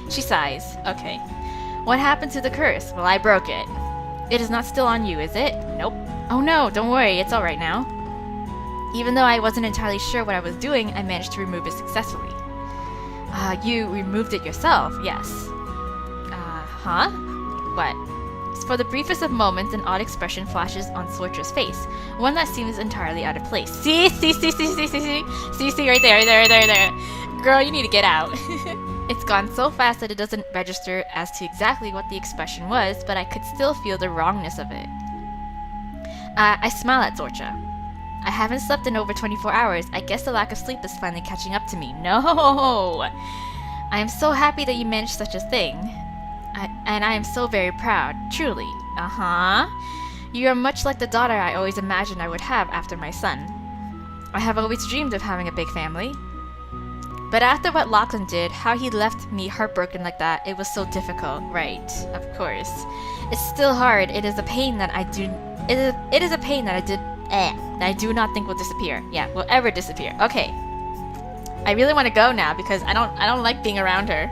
She sighs. Okay. What happened to the curse? Well, I broke it. It is not still on you, is it? Nope. Oh no, don't worry. It's alright now. Even though I wasn't entirely sure what I was doing, I managed to remove it successfully. You removed it yourself, yes. Huh? What? For the briefest of moments, an odd expression flashes on Sorcha's face, one that seems entirely out of place. See, right there. Girl, you need to get out. It's gone so fast that it doesn't register as to exactly what the expression was, but I could still feel the wrongness of it. I smile at Sorcha. I haven't slept in over 24 hours. I guess the lack of sleep is finally catching up to me. No! I am so happy that you managed such a thing. And I am so very proud. Truly. Uh-huh. You are much like the daughter I always imagined I would have after my son. I have always dreamed of having a big family. But after what Lachlan did, how he left me heartbroken like that, it was so difficult. Right, of course. It's still hard. It is a pain that I do... It is a pain that I do not think will disappear. Yeah, will ever disappear. Okay. I really want to go now because I don't like being around her.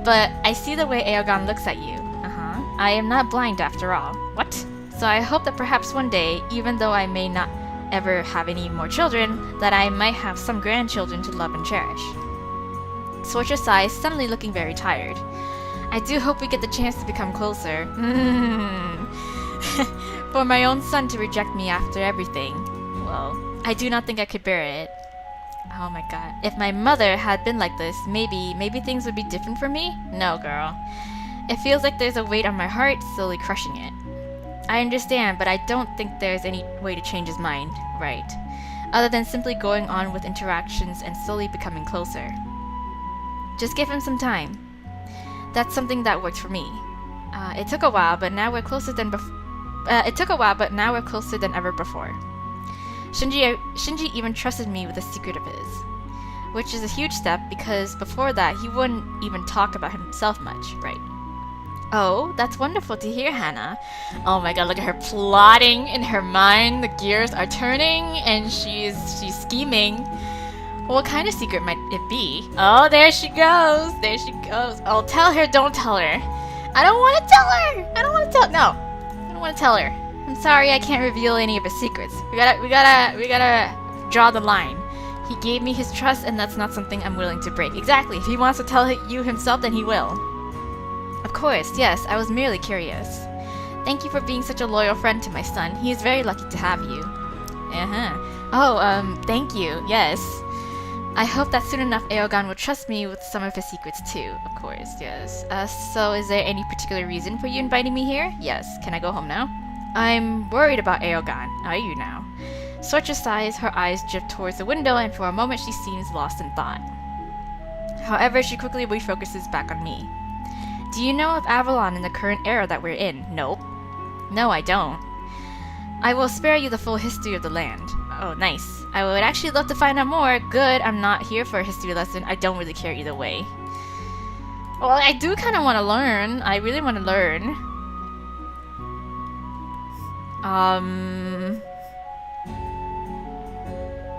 But I see the way Aegon looks at you. Uh-huh. I am not blind after all. What? So I hope that perhaps one day, even though I may not ever have any more children, that I might have some grandchildren to love and cherish. Sorcha sighs, suddenly looking very tired. I do hope we get the chance to become closer. For my own son to reject me after everything. Well, I do not think I could bear it. Oh my god. If my mother had been like this, maybe things would be different for me? No, girl. It feels like there's a weight on my heart, slowly crushing it. I understand, but I don't think there's any way to change his mind, right? Other than simply going on with interactions and slowly becoming closer. Just give him some time. That's something that worked for me. It took a while, but now we're closer than ever before. Shinji even trusted me with a secret of his, which is a huge step because before that he wouldn't even talk about himself much, right? Oh, that's wonderful to hear, Hana. Oh my god, look at her plotting in her mind. The gears are turning and she's scheming. What kind of secret might it be? Oh, there she goes. Oh, tell her, don't tell her. I don't want to tell her. I don't want to tell her. I'm sorry, I can't reveal any of his secrets. We gotta draw the line. He gave me his trust, and that's not something I'm willing to break. Exactly. If he wants to tell you himself, then he will. Of course, yes. I was merely curious. Thank you for being such a loyal friend to my son. He is very lucky to have you. Oh, thank you. Yes. I hope that soon enough Aegon will trust me with some of his secrets too. Of course, yes. So is there any particular reason for you inviting me here? Yes. Can I go home now? I'm worried about Aegon. Are you now? Sorcha sighs, her eyes drift towards the window, and for a moment she seems lost in thought. However, she quickly refocuses back on me. Do you know of Avalon in the current era that we're in? Nope. No, I don't. I will spare you the full history of the land. Oh, nice. I would actually love to find out more. Good, I'm not here for a history lesson. I don't really care either way. Well, I do kind of want to learn. I really want to learn.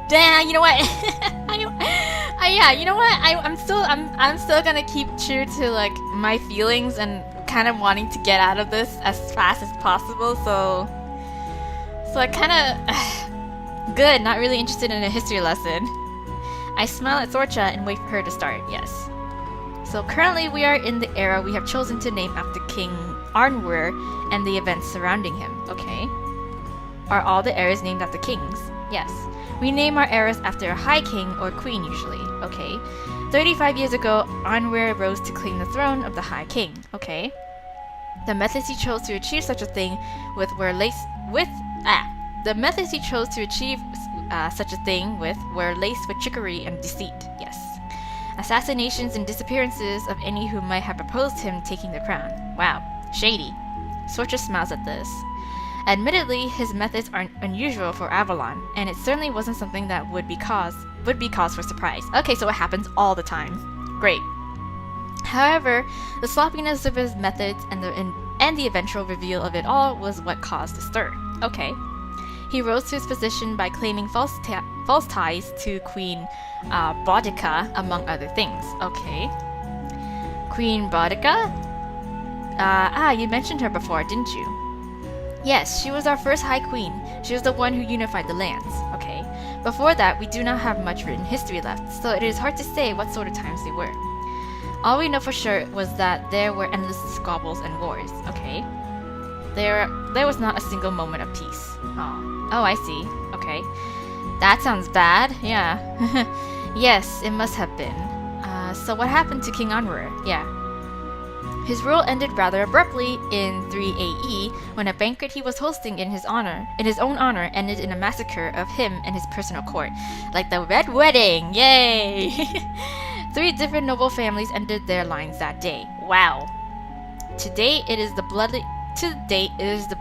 Damn, you know what? Yeah, you know what? I'm still gonna keep true to like my feelings and kind of wanting to get out of this as fast as possible. So I kind of good. Not really interested in a history lesson. I smile at Sorcha and wait for her to start. Yes. So currently we are in the era we have chosen to name after King Arnwer and the events surrounding him. Okay. Are all the eras named after kings? Yes. We name our eras after a high king or queen usually. Okay. 35 years ago, Arnwer rose to claim the throne of the high king. Okay. The methods he chose to achieve such a thing with were laced with trickery and deceit. Yes. Assassinations and disappearances of any who might have opposed him taking the crown. Wow. Shady. Sorcha smiles at this. Admittedly, his methods aren't unusual for Avalon, and it certainly wasn't something that would be cause for surprise. Okay, so it happens all the time. Great. However, the sloppiness of his methods and the eventual reveal of it all was what caused the stir. Okay. He rose to his position by claiming false ties to Queen Boudica, among other things. Okay. Queen Boudica? You mentioned her before, didn't you? Yes, she was our first High Queen. She was the one who unified the lands. Okay. Before that, we do not have much written history left, so it is hard to say what sort of times they were. All we know for sure was that there were endless squabbles and wars. Okay. There was not a single moment of peace. Oh, I see. Okay. That sounds bad. Yeah. Yes, it must have been. So what happened to King Anwer? Yeah. His rule ended rather abruptly in 3 AE when a banquet he was hosting in his own honor, ended in a massacre of him and his personal court. Like the Red Wedding! Yay! 3 different noble families ended their lines that day. Wow. To date, it is the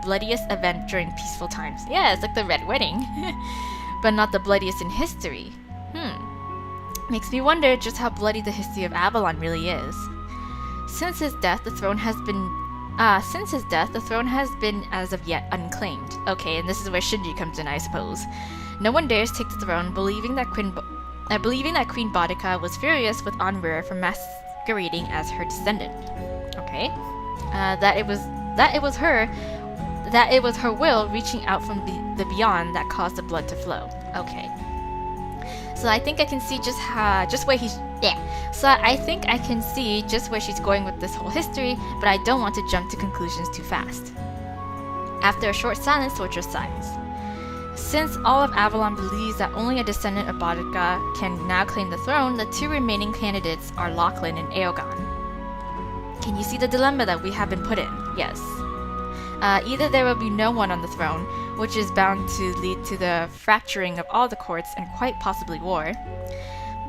bloodiest event during peaceful times. Yeah, it's like the Red Wedding. But not the bloodiest in history. Makes me wonder just how bloody the history of Avalon really is. Since his death, the throne has been as of yet unclaimed. Okay, and this is where Shinji comes in, I suppose. No one dares take the throne, believing that Queen Boudica was furious with Anwer for masquerading as her descendant. Okay, that it was her will reaching out from the beyond that caused the blood to flow. Okay. So I think I can see just where he's. Yeah. So I think I can see just where she's going with this whole history, but I don't want to jump to conclusions too fast. After a short silence, Sorcha sighs. Since all of Avalon believes that only a descendant of Boudica can now claim the throne, the 2 remaining candidates are Lachlan and Aegon. Can you see the dilemma that we have been put in? Yes. Either there will be no one on the throne, which is bound to lead to the fracturing of all the courts and quite possibly war,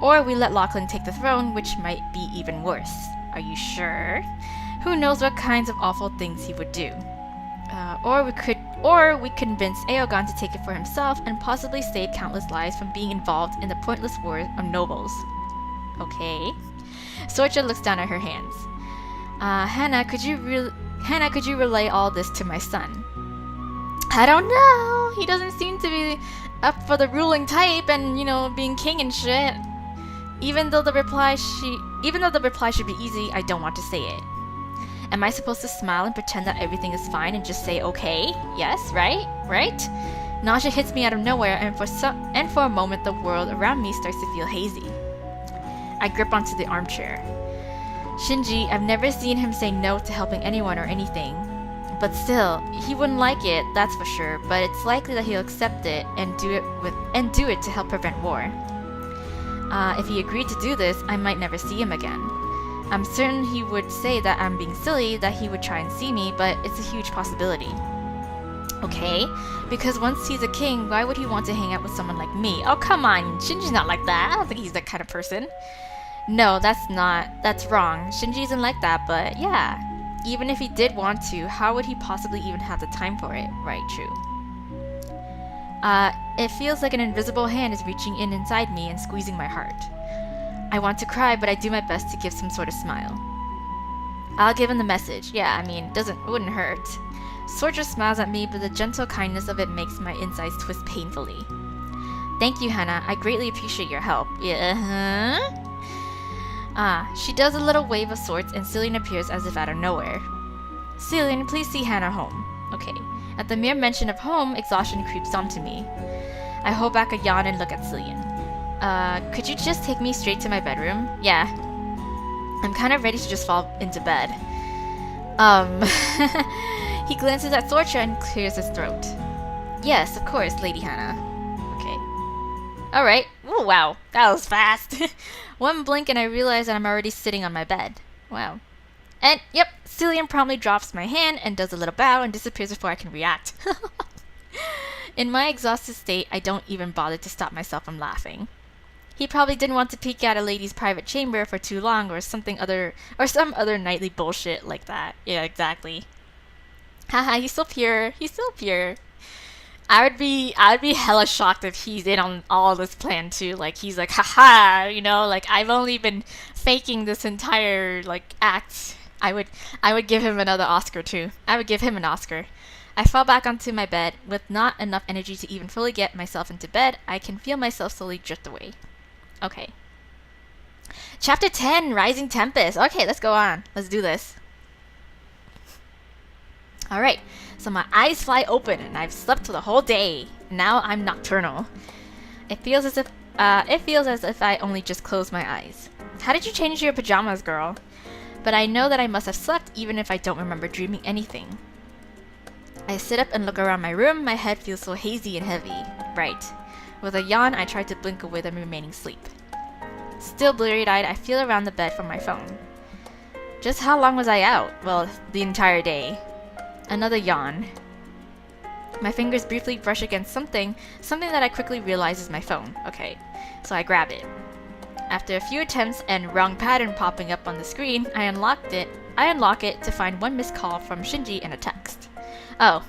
or we let Lachlan take the throne, which might be even worse. Are you sure? Who knows what kinds of awful things he would do. Or we convince Aegon to take it for himself and possibly save countless lives from being involved in the pointless wars of nobles. Okay. Sorcha looks down at her hands. Hana, could you relay all this to my son? I don't know. He doesn't seem to be up for the ruling type and, being king and shit. Even though the reply should be easy, I don't want to say it. Am I supposed to smile and pretend that everything is fine and just say okay? Yes, right? Nausea hits me out of nowhere, and for a moment the world around me starts to feel hazy. I grip onto the armchair. Shinji, I've never seen him say no to helping anyone or anything. But still, he wouldn't like it, that's for sure, but it's likely that he'll accept it and do it to help prevent war. If he agreed to do this, I might never see him again. I'm certain he would say that I'm being silly, that he would try and see me, but it's a huge possibility. Okay, because once he's a king, why would he want to hang out with someone like me? Oh, come on, Shinji's not like that. I don't think he's that kind of person. No, that's wrong. Shinji isn't like that, but yeah. Even if he did want to, how would he possibly even have the time for it? Right, true. It feels like an invisible hand is reaching inside me and squeezing my heart. I want to cry, but I do my best to give some sort of smile. I'll give him the message. Yeah, it wouldn't hurt. Sorcha smiles at me, but the gentle kindness of it makes my insides twist painfully. Thank you, Hana. I greatly appreciate your help. Yeah, she does a little wave of sorts, and Cillian appears as if out of nowhere. Cillian, please see Hana home. Okay. At the mere mention of home, exhaustion creeps onto me. I hold back a yawn and look at Cillian. Could you just take me straight to my bedroom? Yeah. I'm kind of ready to just fall into bed. He glances at Sorcha and clears his throat. Yes, of course, Lady Hana. Okay. Alright. Oh, wow. That was fast. One blink and I realize that I'm already sitting on my bed. Wow. And, yep, Cillian promptly drops my hand and does a little bow and disappears before I can react. In my exhausted state, I don't even bother to stop myself from laughing. He probably didn't want to peek at a lady's private chamber for too long or some other nightly bullshit like that. Yeah, exactly. Haha, he's so pure. He's so pure. I would be hella shocked if he's in on all this plan too. Like he's like, haha, like I've only been faking this entire act. I would give him another Oscar too. I would give him an Oscar. I fall back onto my bed with not enough energy to even fully get myself into bed. I can feel myself slowly drift away. Okay. Chapter 10, Rising Tempest. Okay, let's go on. Let's do this. Alright, so my eyes fly open and I've slept for the whole day. Now I'm nocturnal. It feels as if I only just closed my eyes. How did you change your pajamas, girl? But I know that I must have slept even if I don't remember dreaming anything. I sit up and look around my room. My head feels so hazy and heavy. Right. With a yawn, I try to blink away the remaining sleep. Still blurry-eyed, I feel around the bed for my phone. Just how long was I out? Well, the entire day. Another yawn. My fingers briefly brush against something that I quickly realize is my phone. Okay, so I grab it. After a few attempts and wrong pattern popping up on the screen, I unlock it to find one missed call from Shinji and a text. Oh,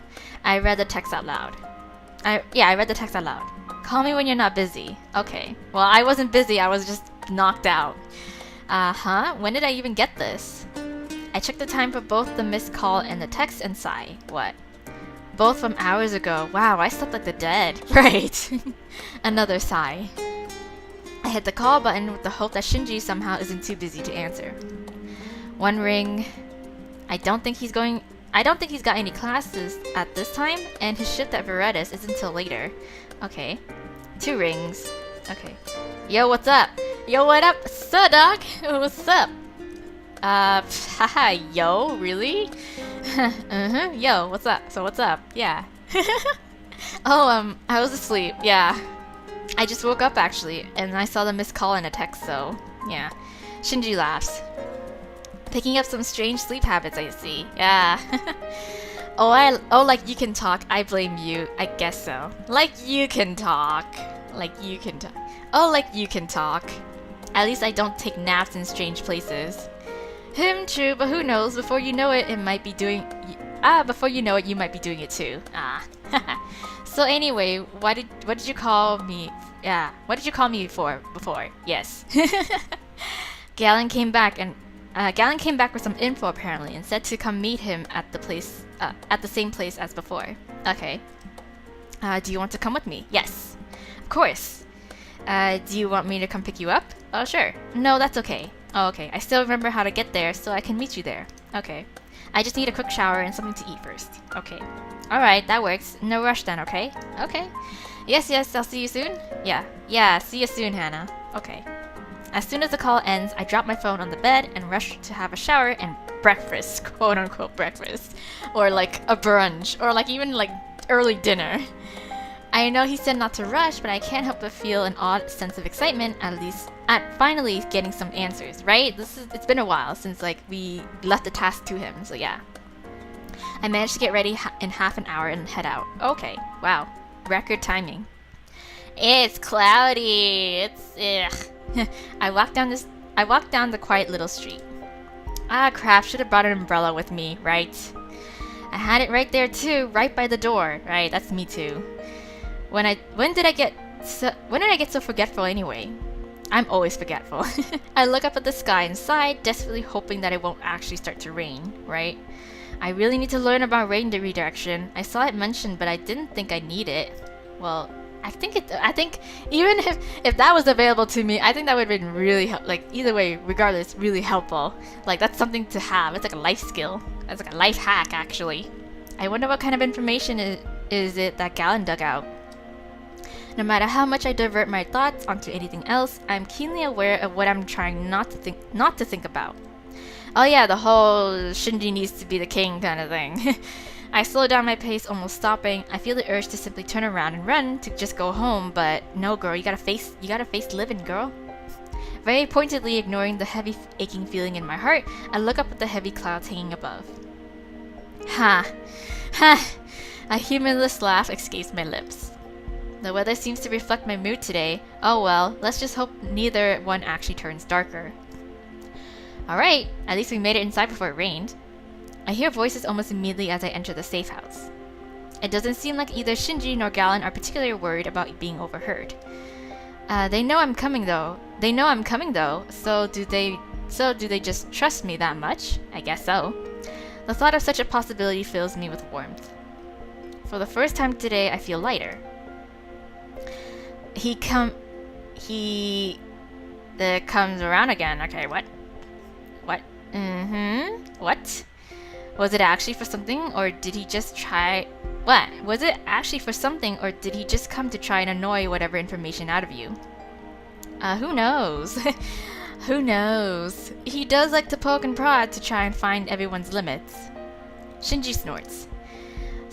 I read the text out loud. I read the text out loud. Call me when you're not busy. Okay. Well, I wasn't busy, I was just knocked out. When did I even get this? I checked the time for both the missed call and the text and sigh. What? Both from hours ago. Wow, I slept like the dead. Right. Another sigh. I hit the call button with the hope that Shinji somehow isn't too busy to answer. One ring. I don't think he's got any classes at this time, and his shift at Veredis isn't until later. Okay. 2 rings. Okay. Yo, what's up? Yo, what up? Sup, dog? What's up? Haha, yo, really? Yo, what's up? So what's up? Yeah. Oh, I was asleep, yeah. I just woke up actually, and I saw the missed call and a text, so yeah. Shinji laughs. Picking up some strange sleep habits, I see. Yeah. Oh, like you can talk. I blame you. I guess so. Like you can talk. Like you can talk. Oh, like you can talk. At least I don't take naps in strange places. True, but who knows? Before you know it, you might be doing it too. So anyway, what did you call me? Yeah, what did you call me for before? Yes. Galen came back with some info apparently, and said to come meet him at the same place as before. Okay. Do you want to come with me? Yes. Of course. Do you want me to come pick you up? Oh, sure. No, that's okay. Oh, okay. I still remember how to get there, so I can meet you there. Okay. I just need a quick shower and something to eat first. Okay. Alright, that works. No rush then, okay? Okay. Yes, I'll see you soon? Yeah, see you soon, Hana. Okay. As soon as the call ends, I drop my phone on the bed and rush to have a shower and breakfast, quote-unquote breakfast. Or like a brunch, or like even like early dinner. I know he said not to rush, but I can't help but feel an odd sense of excitement, at finally getting some answers, right? It's been a while since like we left the task to him, so yeah. I managed to get ready in half an hour and head out. Okay, wow, record timing. It's cloudy. Ugh. I walked down the quiet little street. Ah, crap! Should have brought an umbrella with me, right? I had it right there too, right by the door. Right, that's me too. When did I get so forgetful anyway? I'm always forgetful. I look up at the sky and sigh, desperately hoping that it won't actually start to rain, right? I really need to learn about rain redirection. I saw it mentioned, but I didn't think I'd need it. Well, I think even if that was available to me, I think that would have been really either way, regardless, really helpful. Like that's something to have. It's like a life skill. It's like a life hack actually. I wonder what kind of information is it that Galen dug out. No matter how much I divert my thoughts onto anything else, I'm keenly aware of what I'm trying not to think about. Oh yeah, the whole Shinji needs to be the king kind of thing. I slow down my pace, almost stopping. I feel the urge to simply turn around and run, to just go home, but no girl, you gotta face living, girl. Very pointedly ignoring the heavy aching feeling in my heart, I look up at the heavy clouds hanging above. Ha! A humorless laugh escapes my lips. The weather seems to reflect my mood today. Oh well, let's just hope neither one actually turns darker. Alright, at least we made it inside before it rained. I hear voices almost immediately as I enter the safe house. It doesn't seem like either Shinji nor Galen are particularly worried about being overheard. They know I'm coming though. So do they just trust me that much? I guess so. The thought of such a possibility fills me with warmth. For the first time today, I feel lighter. He comes around again. Okay, what? What? Was it actually for something, or did he just try... What? Was it actually for something, or did he just come to try and annoy whatever information out of you? Who knows? Who knows? He does like to poke and prod to try and find everyone's limits. Shinji snorts.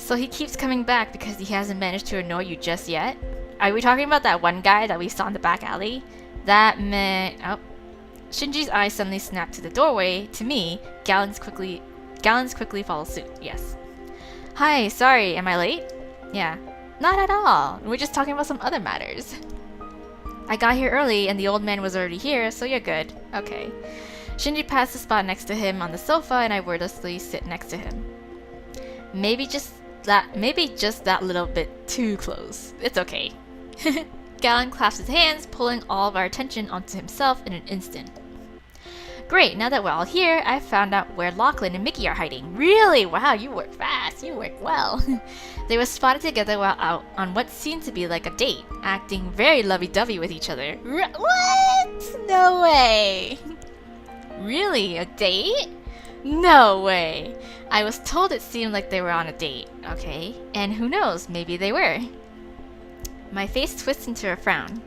So he keeps coming back because he hasn't managed to annoy you just yet? Are we talking about that one guy that we saw in the back alley? That man... Oh. Shinji's eyes suddenly snap to the doorway. To me, Gallons quickly follow suit. Yes. Hi, sorry, am I late? Yeah. Not at all. We're just talking about some other matters. I got here early and the old man was already here, so you're good. Okay. Shinji passed the spot next to him on the sofa and I wordlessly sit next to him. Maybe just that little bit too close. It's okay. Gallon claps his hands, pulling all of our attention onto himself in an instant. Great, now that we're all here, I've found out where Lachlan and Mickey are hiding. Really? Wow, you work fast. You work well. They were spotted together while out on what seemed to be like a date, acting very lovey-dovey with each other. What? No way. Really? A date? No way. I was told it seemed like they were on a date. Okay, and who knows, maybe they were. My face twists into a frown.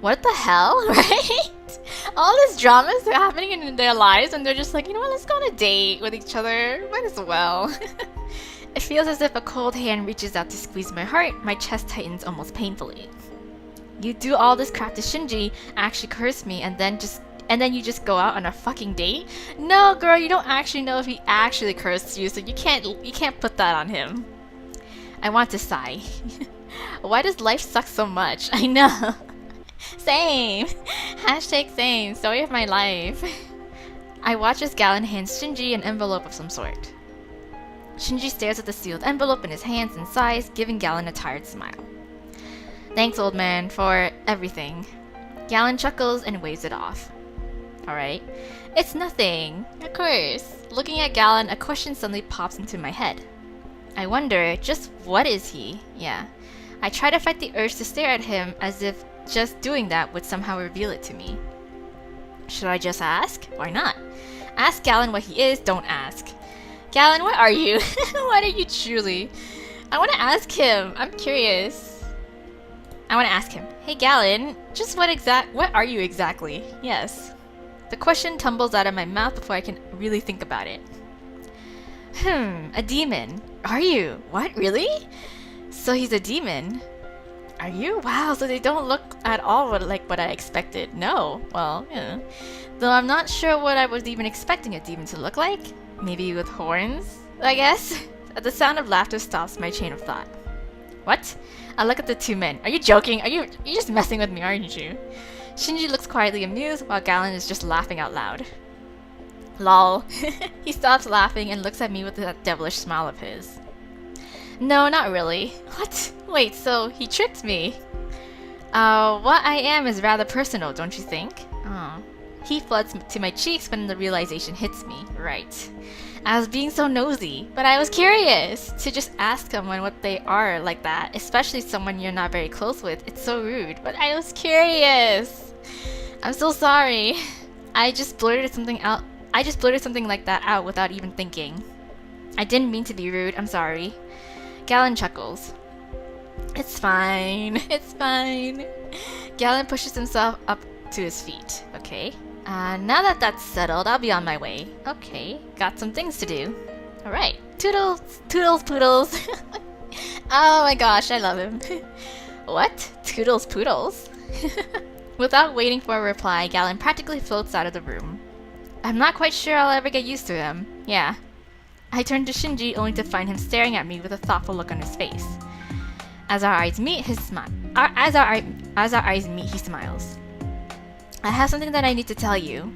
What the hell, right? All this drama is happening in their lives and they're just like, you know what, let's go on a date with each other. Might as well. It feels as if a cold hand reaches out to squeeze my heart. My chest tightens almost painfully. You do all this crap to Shinji, actually curse me, and then you just go out on a fucking date? No, girl, you don't actually know if he actually cursed you, so you can't put that on him. I want to sigh. Why does life suck so much? I know. Same. Hashtag same. Story of my life. I watch as Gallon hands Shinji an envelope of some sort. Shinji stares at the sealed envelope in his hands and sighs, giving Gallon a tired smile. Thanks, old man, for everything. Gallon chuckles and waves it off. Alright. It's nothing. Of course. Looking at Gallon, a question suddenly pops into my head. I wonder, just what is he? Yeah. I try to fight the urge to stare at him as if just doing that would somehow reveal it to me. Should I just ask? Why not? Ask Gallon what he is, don't ask. Gallon, what are you? What are you truly? I want to ask him. I'm curious. I want to ask him. Hey Gallon, just what are you exactly? Yes. The question tumbles out of my mouth before I can really think about it. A demon. Are you? What, really? So he's a demon. Are you? Wow, so they don't look at all like what I expected. No. Well, yeah. Though I'm not sure what I was even expecting a demon to look like. Maybe with horns, I guess? The sound of laughter stops my chain of thought. What? I look at the two men. Are you joking? You're just messing with me, aren't you? Shinji looks quietly amused while Gallon is just laughing out loud. Lol. He stops laughing and looks at me with that devilish smile of his. No, not really. What? Wait, so he tricked me. What I am is rather personal, don't you think? Oh. Heat floods to my cheeks when the realization hits me. Right. I was being so nosy, but I was curious. To just ask someone what they are like that, especially someone you're not very close with, it's so rude, but I was curious. I'm so sorry. I just blurted something like that out without even thinking. I didn't mean to be rude, I'm sorry. Gallon chuckles. It's fine. It's fine. Gallon pushes himself up to his feet. Okay. Now that that's settled, I'll be on my way. Okay. Got some things to do. Alright. Toodles. Toodles poodles. Oh my gosh, I love him. What? Toodles poodles? Without waiting for a reply, Gallon practically floats out of the room. I'm not quite sure I'll ever get used to him. Yeah. I turn to Shinji only to find him staring at me with a thoughtful look on his face. As our eyes meet, he smiles. I have something that I need to tell you.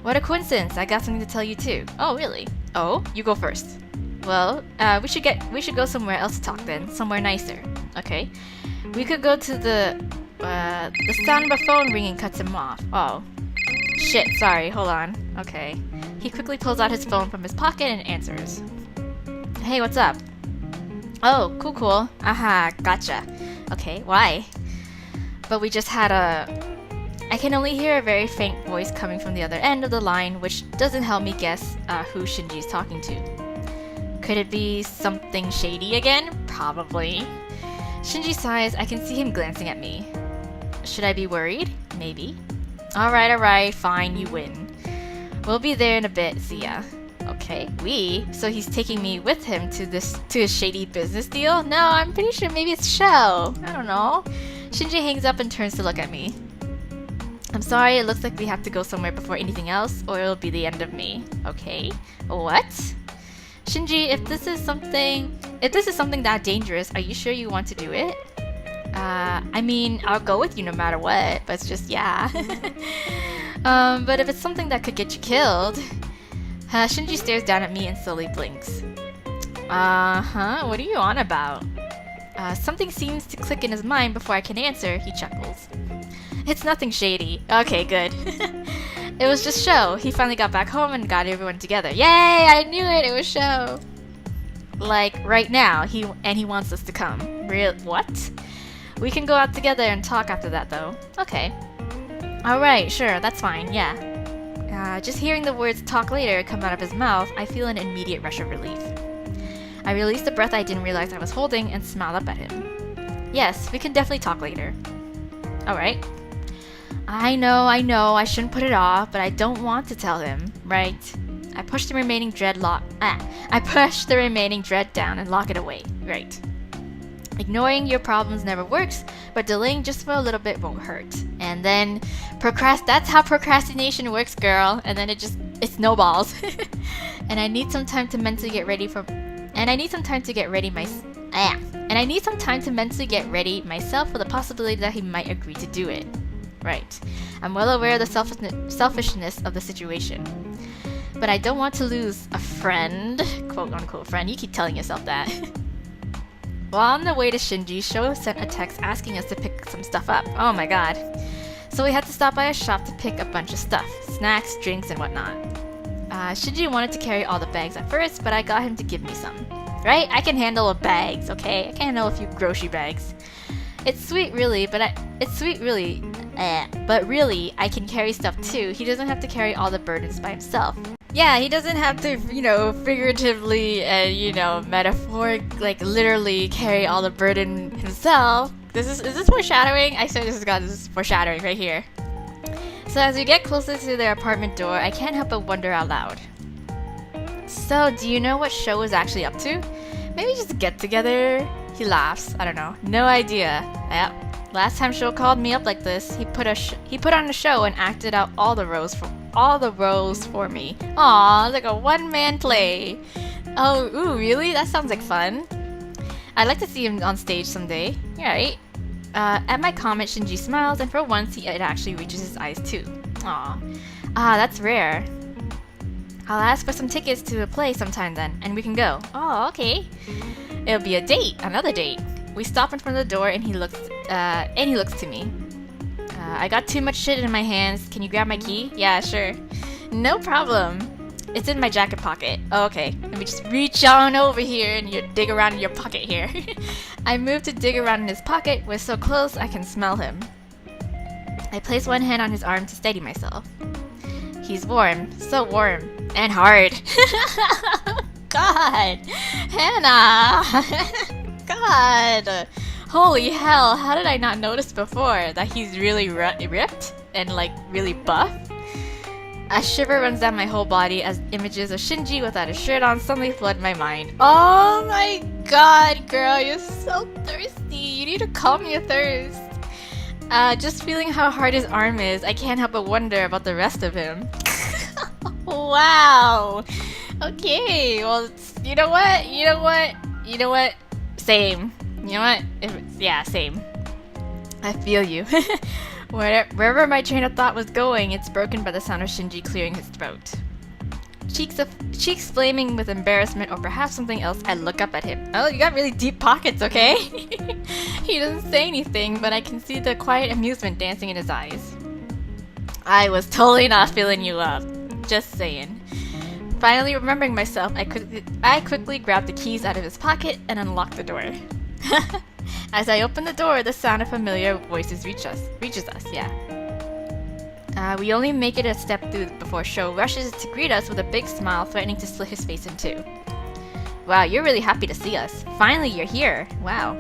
What a coincidence! I got something to tell you too. Oh, really? Oh, you go first. Well, we should go somewhere else to talk then. Somewhere nicer. Okay. We could go to the sound of a phone ringing cuts him off. Oh. Shit, sorry, hold on. Okay. He quickly pulls out his phone from his pocket and answers. Hey, what's up? Oh, cool. Aha, gotcha. Okay, why? But we just had I can only hear a very faint voice coming from the other end of the line, which doesn't help me guess who Shinji's talking to. Could it be something shady again? Probably. Shinji sighs. I can see him glancing at me. Should I be worried? Maybe. Alright, fine, you win. We'll be there in a bit, see ya. Okay, we? So he's taking me with him to his shady business deal? No, I'm pretty sure maybe it's show. I don't know. Shinji hangs up and turns to look at me. I'm sorry, it looks like we have to go somewhere before anything else, or it'll be the end of me. Okay. What? Shinji, if this is something that dangerous, are you sure you want to do it? I mean, I'll go with you no matter what, but it's just, yeah. But if it's something that could get you killed... Shinji stares down at me and slowly blinks. Uh-huh, what are you on about? Something seems to click in his mind before I can answer, he chuckles. It's nothing shady. Okay, good. It was just show. He finally got back home and got everyone together. Yay! I knew it! It was show! Like, right now, he wants us to come. What? We can go out together and talk after that, though. Okay. Alright, sure, that's fine, yeah. Just hearing the words talk later come out of his mouth, I feel an immediate rush of relief. I release the breath I didn't realize I was holding and smile up at him. Yes, we can definitely talk later. Alright. I know, I shouldn't put it off, but I don't want to tell him, right? I push the remaining dread down and lock it away, right. Ignoring your problems never works, but delaying just for a little bit won't hurt. And then that's how procrastination works, girl. And then it snowballs. And I need some time to mentally get ready myself for the possibility that he might agree to do it. Right. I'm well aware of the selfishness of the situation. But I don't want to lose a friend, quote unquote friend. You keep telling yourself that. While on the way to Shinji, Sho sent a text asking us to pick some stuff up. Oh my god. So we had to stop by a shop to pick a bunch of stuff. Snacks, drinks, and whatnot. Shinji wanted to carry all the bags at first, but I got him to give me some. Right? I can handle bags, okay? I can handle a few grocery bags. It's sweet really, but really, I can carry stuff too. He doesn't have to carry all the burdens by himself. Yeah, he doesn't have to, figuratively and, metaphorically, literally carry all the burden himself. Is this foreshadowing? I swear this is foreshadowing right here. So as we get closer to their apartment door, I can't help but wonder out loud. So, do you know what Sho is actually up to? Maybe just a get together? He laughs. I don't know. No idea. Yep. Last time Sho called me up like this, he put on a show and acted out all the roles for me. Aw, like a one-man play. Oh, ooh, really? That sounds like fun. I'd like to see him on stage someday. You're right. At my comment, Shinji smiles, and for once, it actually reaches his eyes too. Aw. That's rare. I'll ask for some tickets to a play sometime then, and we can go. Oh, okay. It'll be a date, another date. We stop in front of the door, and he looks to me. I got too much shit in my hands. Can you grab my key? Yeah, sure. No problem. It's in my jacket pocket. Oh, okay. Let me just reach on over here and you dig around in your pocket here. I move to dig around in his pocket. We're so close, I can smell him. I place one hand on his arm to steady myself. He's warm. So warm. And hard. God. Hana. God. Holy hell, how did I not notice before that he's really ripped and really buff? A shiver runs down my whole body as images of Shinji without a shirt on suddenly flood my mind. Oh my god, girl, you're so thirsty. You need to calm your thirst. Just feeling how hard his arm is, I can't help but wonder about the rest of him. Wow. Okay, well, you know what? Same. You know what? Same. I feel you. Wherever my train of thought was going, it's broken by the sound of Shinji clearing his throat. Cheeks flaming with embarrassment or perhaps something else, I look up at him. Oh, you got really deep pockets, okay? He doesn't say anything, but I can see the quiet amusement dancing in his eyes. I was totally not feeling you up. Just saying. Finally remembering myself, I quickly grabbed the keys out of his pocket and unlocked the door. As I open the door, the sound of familiar voices reaches us, yeah. We only make it a step through before Sho rushes to greet us with a big smile, threatening to slit his face in two. Wow, you're really happy to see us. Finally, you're here. Wow.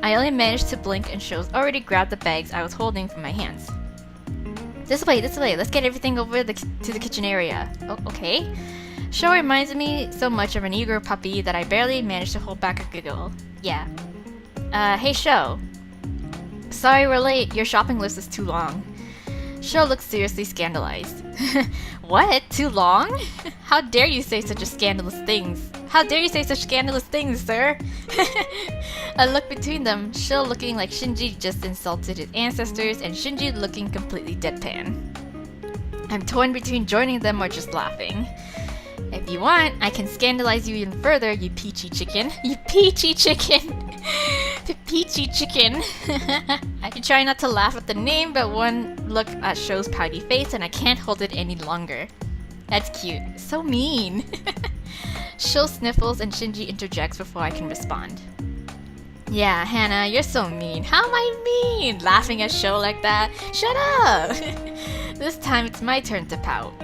I only managed to blink and Sho's already grabbed the bags I was holding from my hands. This way. Let's get everything over to the kitchen area. Oh, okay. Sho reminds me so much of an eager puppy that I barely managed to hold back a giggle. Yeah. Hey Sho. Sorry we're late, your shopping list is too long. Sho looks seriously scandalized. What? Too long? How dare you say such scandalous things? How dare you say such scandalous things, sir? I look between them, Sho looking like Shinji just insulted his ancestors and Shinji looking completely deadpan. I'm torn between joining them or just laughing. If you want, I can scandalize you even further, you peachy chicken. You peachy chicken! Peachy chicken! I can try not to laugh at the name, but one look at Sho's pouty face and I can't hold it any longer. That's cute. So mean! Sho sniffles and Shinji interjects before I can respond. Yeah, Hana, you're so mean. How am I mean? Laughing at Sho like that? Shut up! This time it's my turn to pout.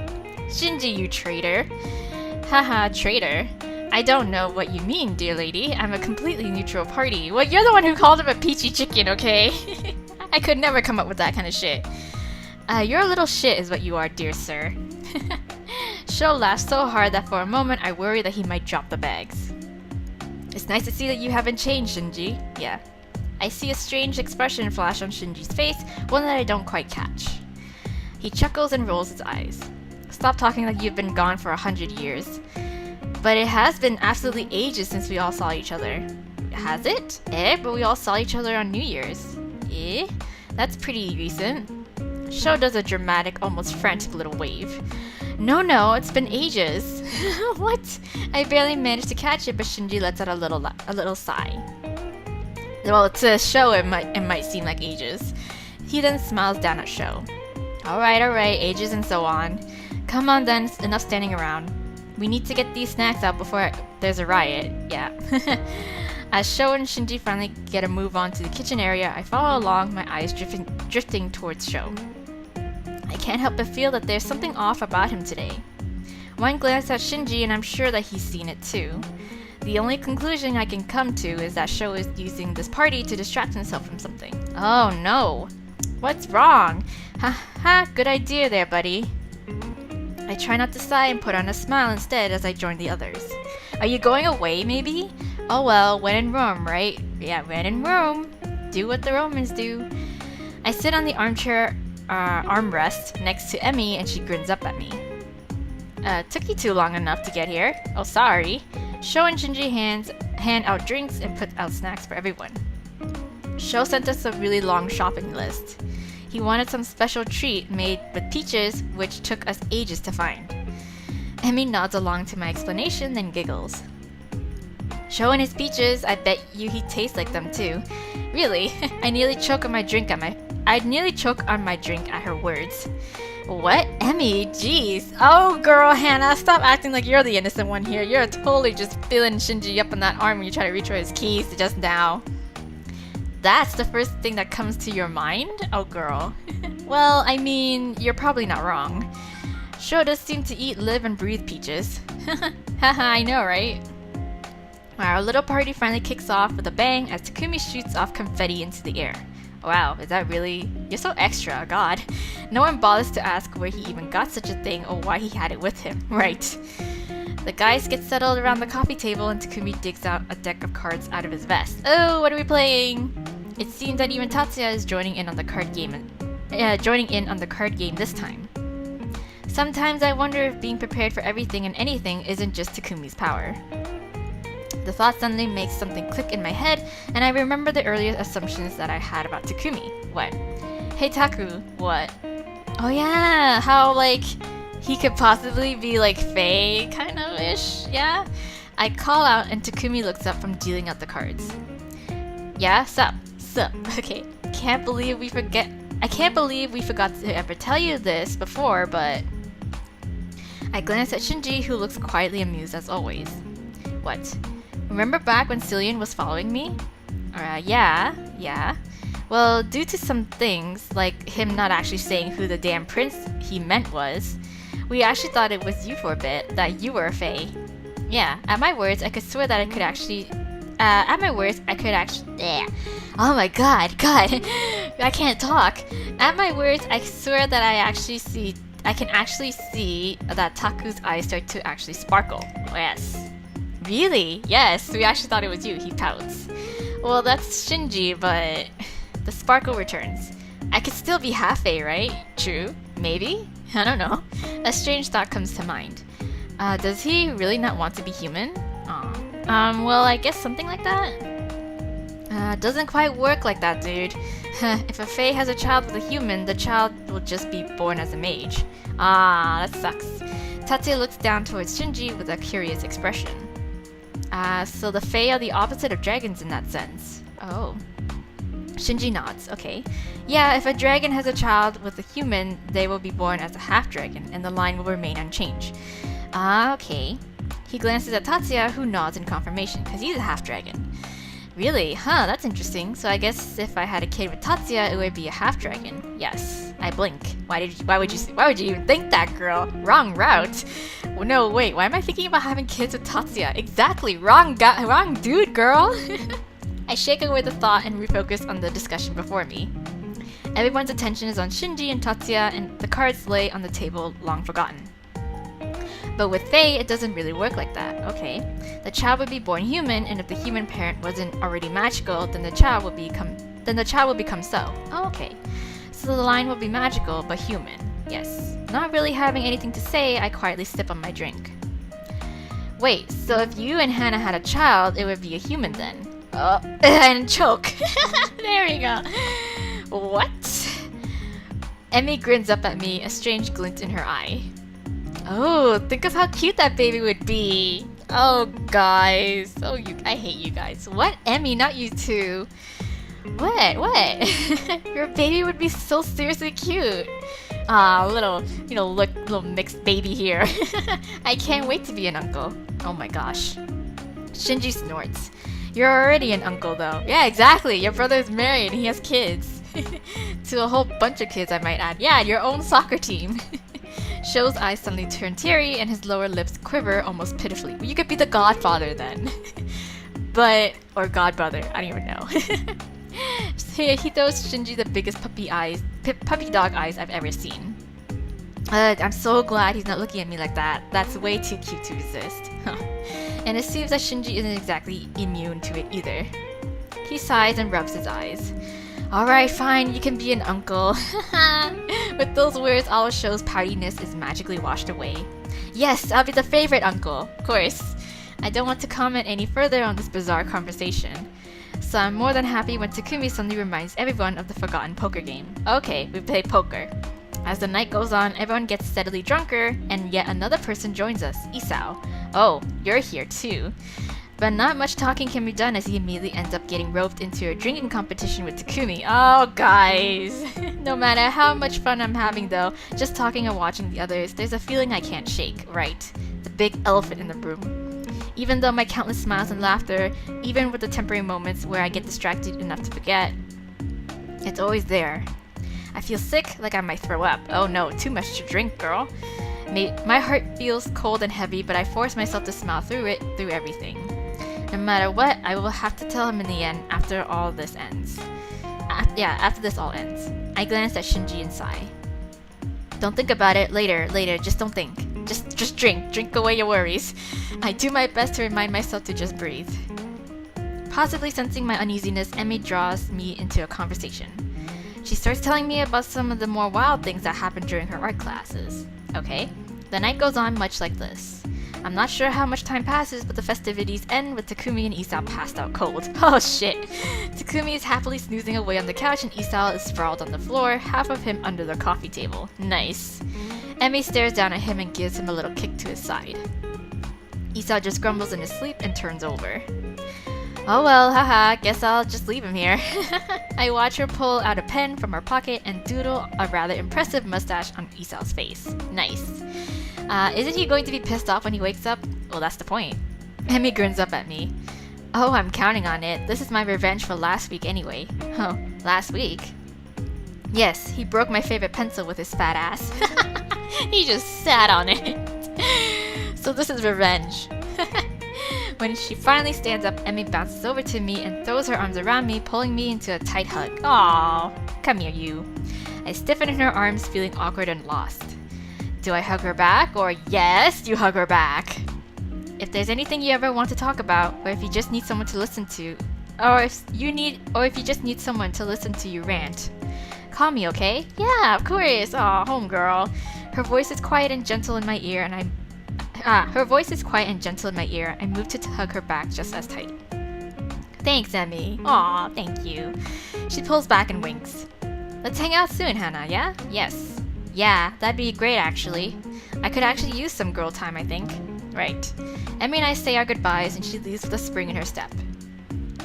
Shinji, you traitor. Haha, traitor. I don't know what you mean, dear lady. I'm a completely neutral party. Well, you're the one who called him a peachy chicken, okay? I could never come up with that kind of shit. You're a little shit is what you are, dear sir. Sho laughed so hard that for a moment I worried that he might drop the bags. It's nice to see that you haven't changed, Shinji. Yeah. I see a strange expression flash on Shinji's face, one that I don't quite catch. He chuckles and rolls his eyes. Stop talking like you've been gone for 100 years. But it has been absolutely ages since we all saw each other. Has it? But we all saw each other on New Year's. That's pretty recent. Sho does a dramatic, almost frantic little wave. No, it's been ages. What? I barely managed to catch it, but Shinji lets out a little sigh. Well, to Sho it might seem like ages. He then smiles down at Sho. Alright, ages and so on. Come on then, enough standing around. We need to get these snacks out before there's a riot. Yeah. As Sho and Shinji finally get a move on to the kitchen area, I follow along, my eyes drifting towards Sho. I can't help but feel that there's something off about him today. One glance at Shinji and I'm sure that he's seen it too. The only conclusion I can come to is that Sho is using this party to distract himself from something. Oh no! What's wrong? Ha, good idea there, buddy. I try not to sigh and put on a smile instead as I join the others. Are you going away, maybe? Oh well, when in Rome, right? Yeah, when in Rome. Do what the Romans do. I sit on the armchair armrest next to Emmy and she grins up at me. Took you too long enough to get here. Oh, sorry. Sho and Shinji hand out drinks and put out snacks for everyone. Sho sent us a really long shopping list. He wanted some special treat made with peaches, which took us ages to find. Emmy nods along to my explanation, then giggles. Sho and his peaches, I bet you he tastes like them too. Really? I'd nearly choke on my drink at her words. What? Emmy? Jeez. Oh girl, Hana, stop acting like you're the innocent one here. You're totally just feeling Shinji up on that arm when you try to reach for his keys just now. That's the first thing that comes to your mind? Oh girl. Well, I mean, you're probably not wrong. Sho does seem to eat, live, and breathe peaches. Haha, I know, right? Our little party finally kicks off with a bang as Takumi shoots off confetti into the air. Wow, is that really? You're so extra, god. No one bothers to ask where he even got such a thing or why he had it with him. Right. The guys get settled around the coffee table and Takumi digs out a deck of cards out of his vest. Oh, what are we playing? It seems that even Tatsuya is joining in on the card game this time. Sometimes I wonder if being prepared for everything and anything isn't just Takumi's power. The thought suddenly makes something click in my head, and I remember the earlier assumptions that I had about Takumi. What? Hey Taku, what? Oh yeah, how like he could possibly be like Faye kind of ish, yeah? I call out and Takumi looks up from dealing out the cards. Yeah, sup. Okay, I can't believe we forgot to ever tell you this before, but I glance at Shinji, who looks quietly amused as always. What? Remember back when Cillian was following me? Yeah. Well, due to some things, like him not actually saying who the damn prince he meant was, we actually thought it was you for a bit, that you were a Fae. Yeah, at my words, I could swear that I could actually... Oh my god, I can't talk. At my words, I swear that I actually see I can actually see that Taku's eyes start to actually sparkle. Oh, yes. Really? Yes, we actually thought it was you. He pouts. Well, that's Shinji, but the sparkle returns. I could still be half-A, right? True. Maybe? I don't know. A strange thought comes to mind. Does he really not want to be human? Aw. Well, I guess something like that? Doesn't quite work like that, dude. If a fae has a child with a human, the child will just be born as a mage. Ah, that sucks. Tatsuya looks down towards Shinji with a curious expression. So the fae are the opposite of dragons in that sense. Oh. Shinji nods. Okay. Yeah, if a dragon has a child with a human, they will be born as a half-dragon, and the line will remain unchanged. Ah, okay. He glances at Tatsuya, who nods in confirmation, because he's a half-dragon. Really? Huh, that's interesting. So I guess if I had a kid with Tatsuya, it would be a half-dragon. Yes. I blink. Why would you even think that, girl? Wrong route. Well, no, wait, why am I thinking about having kids with Tatsuya? Exactly. Wrong dude, girl. I shake away the thought and refocus on the discussion before me. Everyone's attention is on Shinji and Tatsuya, and the cards lay on the table long forgotten. But with Fae, it doesn't really work like that. Okay. The child would be born human, and if the human parent wasn't already magical, then the child will become so. Oh, okay. So the line will be magical, but human. Yes. Not really having anything to say, I quietly sip on my drink. Wait, so if you and Hana had a child, it would be a human then? And choke. There we go. What? Emmy grins up at me, a strange glint in her eye. Oh, think of how cute that baby would be. Oh, guys. Oh, I hate you guys. What? Emmy, not you two. What? Your baby would be so seriously cute. Little mixed baby here. I can't wait to be an uncle. Oh my gosh. Shinji snorts. You're already an uncle, though. Yeah, exactly. Your brother is married and he has kids. To a whole bunch of kids, I might add. Yeah, your own soccer team. Sho's eyes suddenly turn teary and his lower lips quiver almost pitifully. Well, you could be the godfather then. Or godbrother, I don't even know. He throws Shinji the biggest puppy dog eyes I've ever seen. I'm so glad he's not looking at me like that. That's way too cute to resist. And it seems that Shinji isn't exactly immune to it either. He sighs and rubs his eyes. Alright, fine, you can be an uncle. With those words, all of Sho's poutiness is magically washed away. Yes, I'll be the favorite uncle, of course. I don't want to comment any further on this bizarre conversation. So I'm more than happy when Takumi suddenly reminds everyone of the forgotten poker game. Okay, we play poker. As the night goes on, everyone gets steadily drunker, and yet another person joins us, Isao. Oh, you're here too. But not much talking can be done as he immediately ends up getting roped into a drinking competition with Takumi. Oh, guys. No matter how much fun I'm having though, just talking and watching the others, there's a feeling I can't shake, right? The big elephant in the room. Even though my countless smiles and laughter, even with the temporary moments where I get distracted enough to forget, it's always there. I feel sick, like I might throw up. Oh no, too much to drink, girl. My heart feels cold and heavy, but I force myself to smile through everything. No matter what, I will have to tell him in the end after all this ends. After this all ends. I glance at Shinji and sigh. Don't think about it. Later, just don't think. Just drink away your worries. I do my best to remind myself to just breathe. Possibly sensing my uneasiness, Emmy draws me into a conversation. She starts telling me about some of the more wild things that happened during her art classes. Okay, the night goes on much like this. I'm not sure how much time passes, but the festivities end with Takumi and Isao passed out cold. Oh shit! Takumi is happily snoozing away on the couch and Isao is sprawled on the floor, half of him under the coffee table. Nice. Emmy stares down at him and gives him a little kick to his side. Isao just grumbles in his sleep and turns over. Oh well, haha, guess I'll just leave him here. I watch her pull out a pen from her pocket and doodle a rather impressive mustache on Isao's face. Nice. Isn't he going to be pissed off when he wakes up? Well, that's the point. Emmy grins up at me. Oh, I'm counting on it. This is my revenge for last week anyway. Oh, last week? Yes, he broke my favorite pencil with his fat ass. He just sat on it. So this is revenge. When she finally stands up, Emmy bounces over to me and throws her arms around me, pulling me into a tight hug. Aww, come here, you. I stiffen in her arms, feeling awkward and lost. Do I hug her back? Or yes, you hug her back. If there's anything you ever want to talk about, or if you just need someone to listen to, or if you just need someone to listen to you rant, call me, okay? Yeah, of course. Aw, homegirl. Her voice is quiet and gentle in my ear, and her voice is quiet and gentle in my ear. I moved to hug her back just as tight. Thanks, Emmy. Aw, thank you. She pulls back and winks. Let's hang out soon, Hana, yeah? Yes. Yeah, that'd be great, actually. I could actually use some girl time, I think. Right. Emmy and I say our goodbyes, and she leaves with a spring in her step.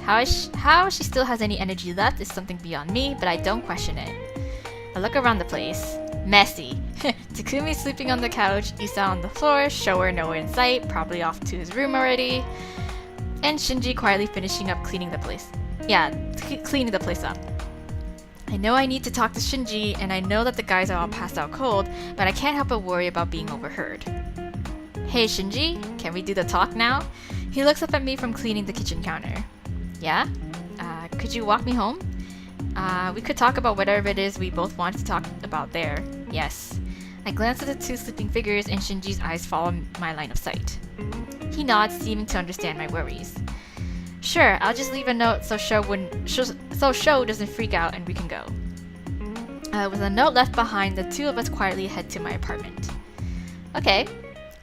How she still has any energy left is something beyond me, but I don't question it. I look around the place. Messy. Takumi sleeping on the couch, Isa on the floor, Shower nowhere in sight, probably off to his room already, and Shinji quietly finishing up cleaning the place. Yeah, cleaning the place up. I know I need to talk to Shinji, and I know that the guys are all passed out cold, but I can't help but worry about being overheard. Hey Shinji, can we do the talk now? He looks up at me from cleaning the kitchen counter. Yeah? Could you walk me home? We could talk about whatever it is we both want to talk about there. Yes. I glance at the two sleeping figures and Shinji's eyes follow my line of sight. He nods, seeming to understand my worries. Sure, I'll just leave a note so Sho doesn't freak out and we can go. With a note left behind, the two of us quietly head to my apartment. Okay.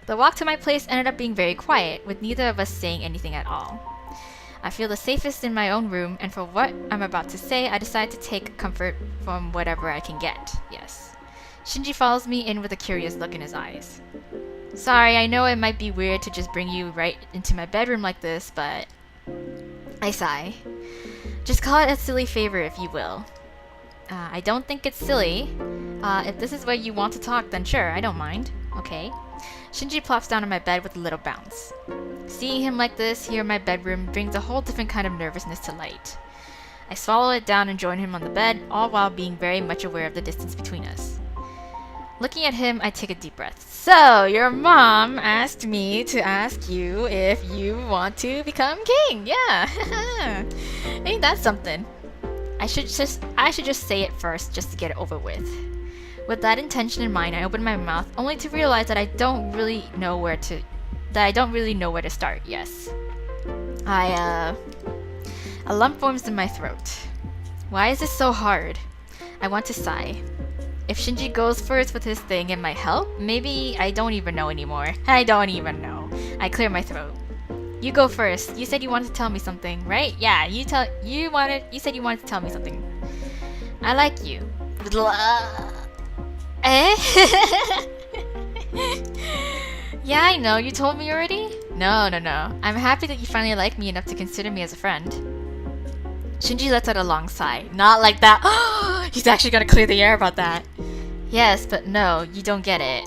The walk to my place ended up being very quiet, with neither of us saying anything at all. I feel the safest in my own room, and for what I'm about to say, I decide to take comfort from whatever I can get. Yes. Shinji follows me in with a curious look in his eyes. Sorry, I know it might be weird to just bring you right into my bedroom like this, but... I sigh. Just call it a silly favor, if you will. I don't think it's silly. If this is what you want to talk, then sure, I don't mind. Okay. Shinji plops down on my bed with a little bounce. Seeing him like this here in my bedroom brings a whole different kind of nervousness to light. I swallow it down and join him on the bed, all while being very much aware of the distance between us. Looking at him, I take a deep breath. So, your mom asked me to ask you if you want to become king. Yeah. Ain't that something? I should just say it first just to get it over with. With that intention in mind, I open my mouth only to realize that I don't really know where to start. Yes. A lump forms in my throat. Why is this so hard? I want to sigh. If Shinji goes first with his thing, it might help. Maybe I don't even know anymore. I don't even know. I clear my throat. You go first. You said you wanted to tell me something, right? Yeah, you said you wanted to tell me something. I like you. Eh? Yeah, I know. You told me already? No. I'm happy that you finally like me enough to consider me as a friend. Shinji lets out a long sigh. Not like that. He's actually gonna clear the air about that. Yes, but no, you don't get it.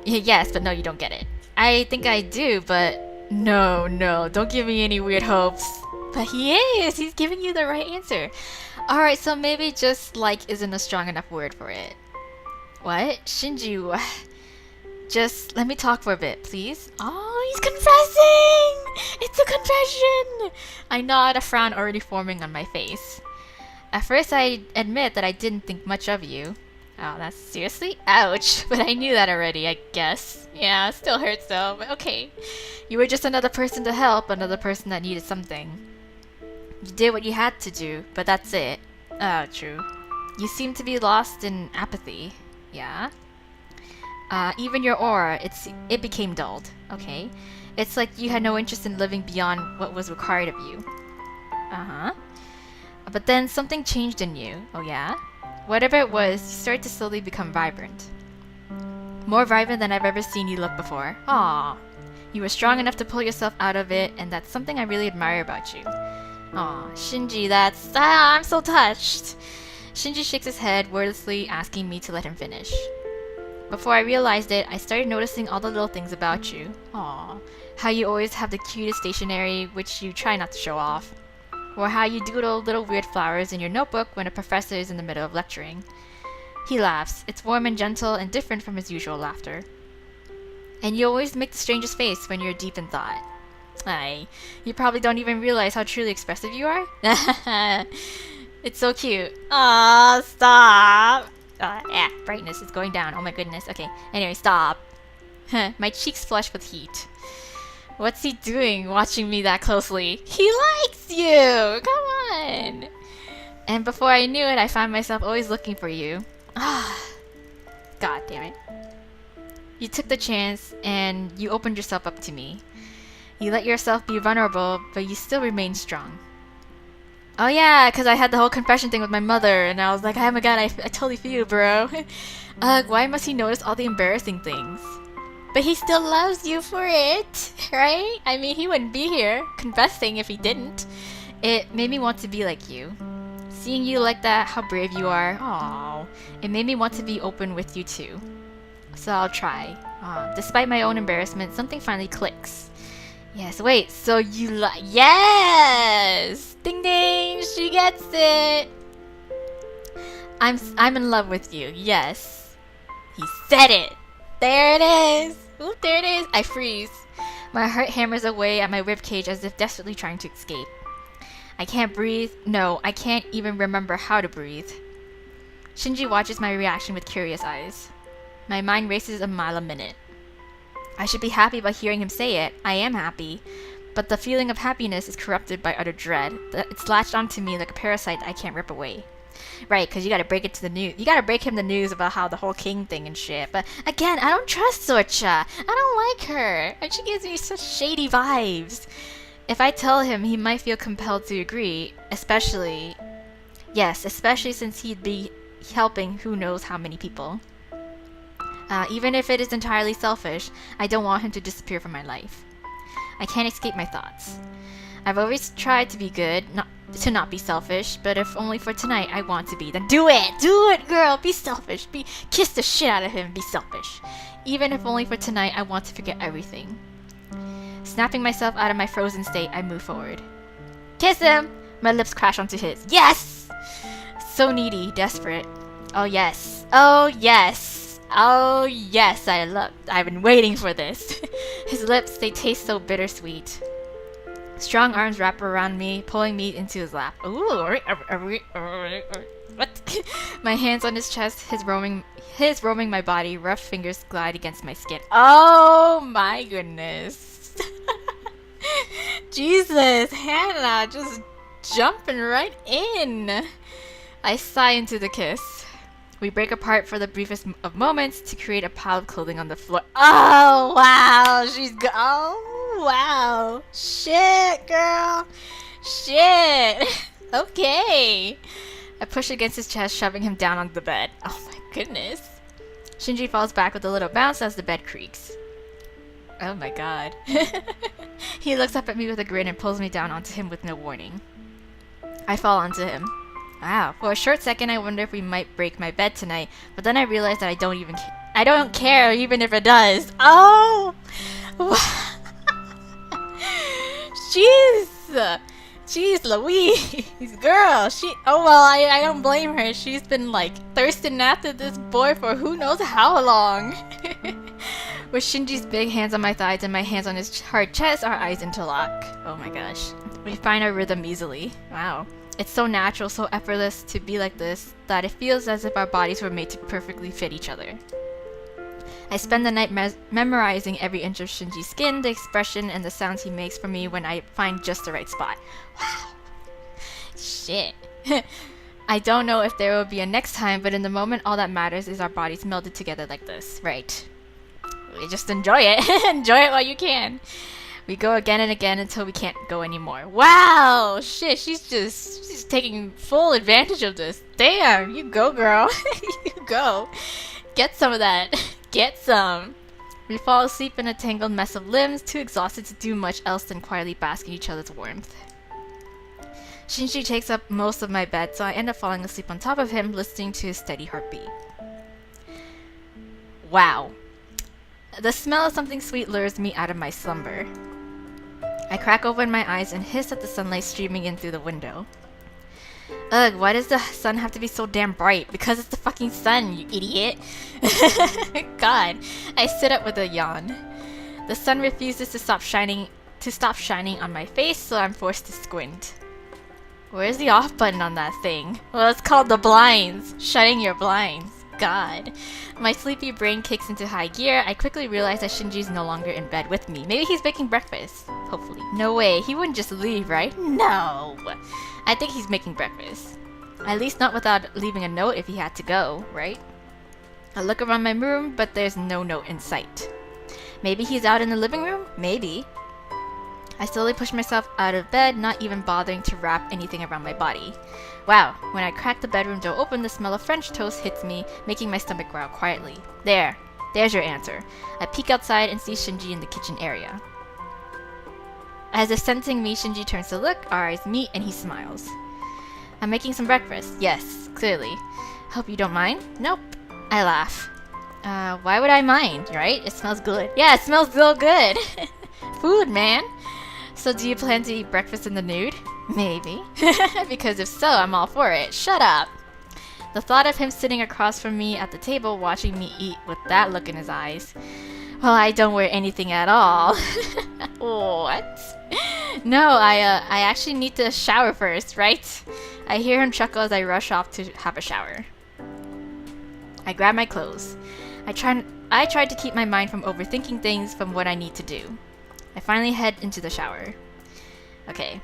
Yes, but no, you don't get it. I think I do, but no, don't give me any weird hopes. But he is. He's giving you the right answer. Alright, so maybe just like isn't a strong enough word for it. What? Shinji, just let me talk for a bit, please. Oh, he's confessing! It's a confession! I nod, a frown already forming on my face. At first, I admit that I didn't think much of you. Oh, that's seriously? Ouch. But I knew that already, I guess. Yeah, it still hurts though, but okay. You were just another person to help, another person that needed something. You did what you had to do, but that's it. Oh, true. You seem to be lost in apathy. Yeah? Even your aura, it became dulled, okay? It's like you had no interest in living beyond what was required of you. Uh-huh. But then something changed in you, oh yeah? Whatever it was, you started to slowly become vibrant. More vibrant than I've ever seen you look before. Aww. You were strong enough to pull yourself out of it, and that's something I really admire about you. Aw, Shinji, I'm so touched. Shinji shakes his head, wordlessly asking me to let him finish. Before I realized it, I started noticing all the little things about you. Aw, how you always have the cutest stationery, which you try not to show off. Or how you doodle little weird flowers in your notebook when a professor is in the middle of lecturing. He laughs. It's warm and gentle and different from his usual laughter. And you always make the strangest face when you're deep in thought. Aye, you probably don't even realize how truly expressive you are. It's so cute. Aw, stop. brightness is going down. Oh my goodness. Okay. Anyway, stop. My cheeks flush with heat. What's he doing watching me that closely? He likes you! Come on! And before I knew it, I found myself always looking for you. Ah, God damn it. You took the chance and you opened yourself up to me. You let yourself be vulnerable, but you still remain strong. Oh yeah, because I had the whole confession thing with my mother, and I was like, oh my god, I totally feel you, bro. Why must he notice all the embarrassing things? But he still loves you for it, right? I mean, he wouldn't be here confessing if he didn't. It made me want to be like you. Seeing you like that, how brave you are. Aww. It made me want to be open with you too. So I'll try. Despite my own embarrassment, something finally clicks. Yes, wait, so you yes! Ding ding! She gets it! I'm in love with you, yes. He said it! There it is! Oop, there it is! I freeze. My heart hammers away at my ribcage as if desperately trying to escape. I can't breathe. No, I can't even remember how to breathe. Shinji watches my reaction with curious eyes. My mind races a mile a minute. I should be happy by hearing him say it. I am happy. But the feeling of happiness is corrupted by utter dread. It's latched onto me like a parasite I can't rip away. Right, because you gotta break it to the news. You gotta break him the news about how the whole king thing and shit. But again, I don't trust Sorcha. I don't like her. And she gives me such shady vibes. If I tell him, he might feel compelled to agree. Especially since he'd be helping who knows how many people. Even if it is entirely selfish, I don't want him to disappear from my life. I can't escape my thoughts. I've always tried to be good, to not be selfish, but if only for tonight I want to be, then do it! Do it, girl! Be selfish! Kiss the shit out of him, be selfish. Even if only for tonight I want to forget everything. Snapping myself out of my frozen state, I move forward. Kiss him! My lips crash onto his. Yes! So needy, desperate. Oh yes. Oh yes! Oh yes, I've been waiting for this. His lips, they taste so bittersweet. Strong arms wrap around me, pulling me into his lap. Ooh, what? My hands on his chest, his roaming my body, rough fingers glide against my skin. Oh my goodness. Jesus, Hana, just jumping right in. I sigh into the kiss. We break apart for the briefest of moments to create a pile of clothing on the floor. Oh, wow. Oh, wow. Shit, girl. Shit. Okay. I push against his chest, shoving him down on the bed. Oh, my goodness. Shinji falls back with a little bounce as the bed creaks. Oh, my God. He looks up at me with a grin and pulls me down onto him with no warning. I fall onto him. Wow. For a short second, I wonder if we might break my bed tonight, but then I realized that I don't care even if it does. Oh! Jeez Louise, girl, oh well, I don't blame her. She's been like thirsting after this boy for who knows how long. With Shinji's big hands on my thighs and my hands on his hard chest, our eyes interlock. Oh my gosh. We find our rhythm easily. Wow. It's so natural, so effortless to be like this, that it feels as if our bodies were made to perfectly fit each other. I spend the night memorizing every inch of Shinji's skin, the expression, and the sounds he makes for me when I find just the right spot. Wow. Shit. I don't know if there will be a next time, but in the moment, all that matters is our bodies melded together like this. Right. We just enjoy it. Enjoy it while you can. We go again and again until we can't go anymore. Wow! Shit, she's taking full advantage of this. Damn, you go, girl. You go. Get some of that. Get some. We fall asleep in a tangled mess of limbs, too exhausted to do much else than quietly bask in each other's warmth. Shinji takes up most of my bed, so I end up falling asleep on top of him, listening to his steady heartbeat. Wow. The smell of something sweet lures me out of my slumber. I crack open my eyes and hiss at the sunlight streaming in through the window. Ugh, why does the sun have to be so damn bright? Because it's the fucking sun, you idiot. God. I sit up with a yawn. The sun refuses to stop shining on my face, so I'm forced to squint. Where's the off button on that thing? Well, it's called the blinds. Shutting your blinds. god. My sleepy brain kicks into high gear. I quickly realize that Shinji's no longer in bed with me. Maybe he's making breakfast. Hopefully. No way. He wouldn't just leave, right? No. I think he's making breakfast. At least not without leaving a note if he had to go, right? I look around my room, but there's no note in sight. Maybe he's out in the living room? Maybe. I slowly push myself out of bed, not even bothering to wrap anything around my body. Wow, when I crack the bedroom door open, the smell of French toast hits me, making my stomach growl quietly. There's your answer. I peek outside and see Shinji in the kitchen area. As if sensing me, Shinji turns to look, our eyes meet, and he smiles. I'm making some breakfast. Yes, clearly. Hope you don't mind? Nope. I laugh. Why would I mind, right? It smells good. Yeah, it smells so good! Food, man! So do you plan to eat breakfast in the nude? Maybe. Because if so, I'm all for it. Shut up! The thought of him sitting across from me at the table watching me eat with that look in his eyes. Well, I don't wear anything at all. What? No, I actually need to shower first, right? I hear him chuckle as I rush off to have a shower. I grab my clothes. I tried to keep my mind from overthinking things from what I need to do. I finally head into the shower. Okay.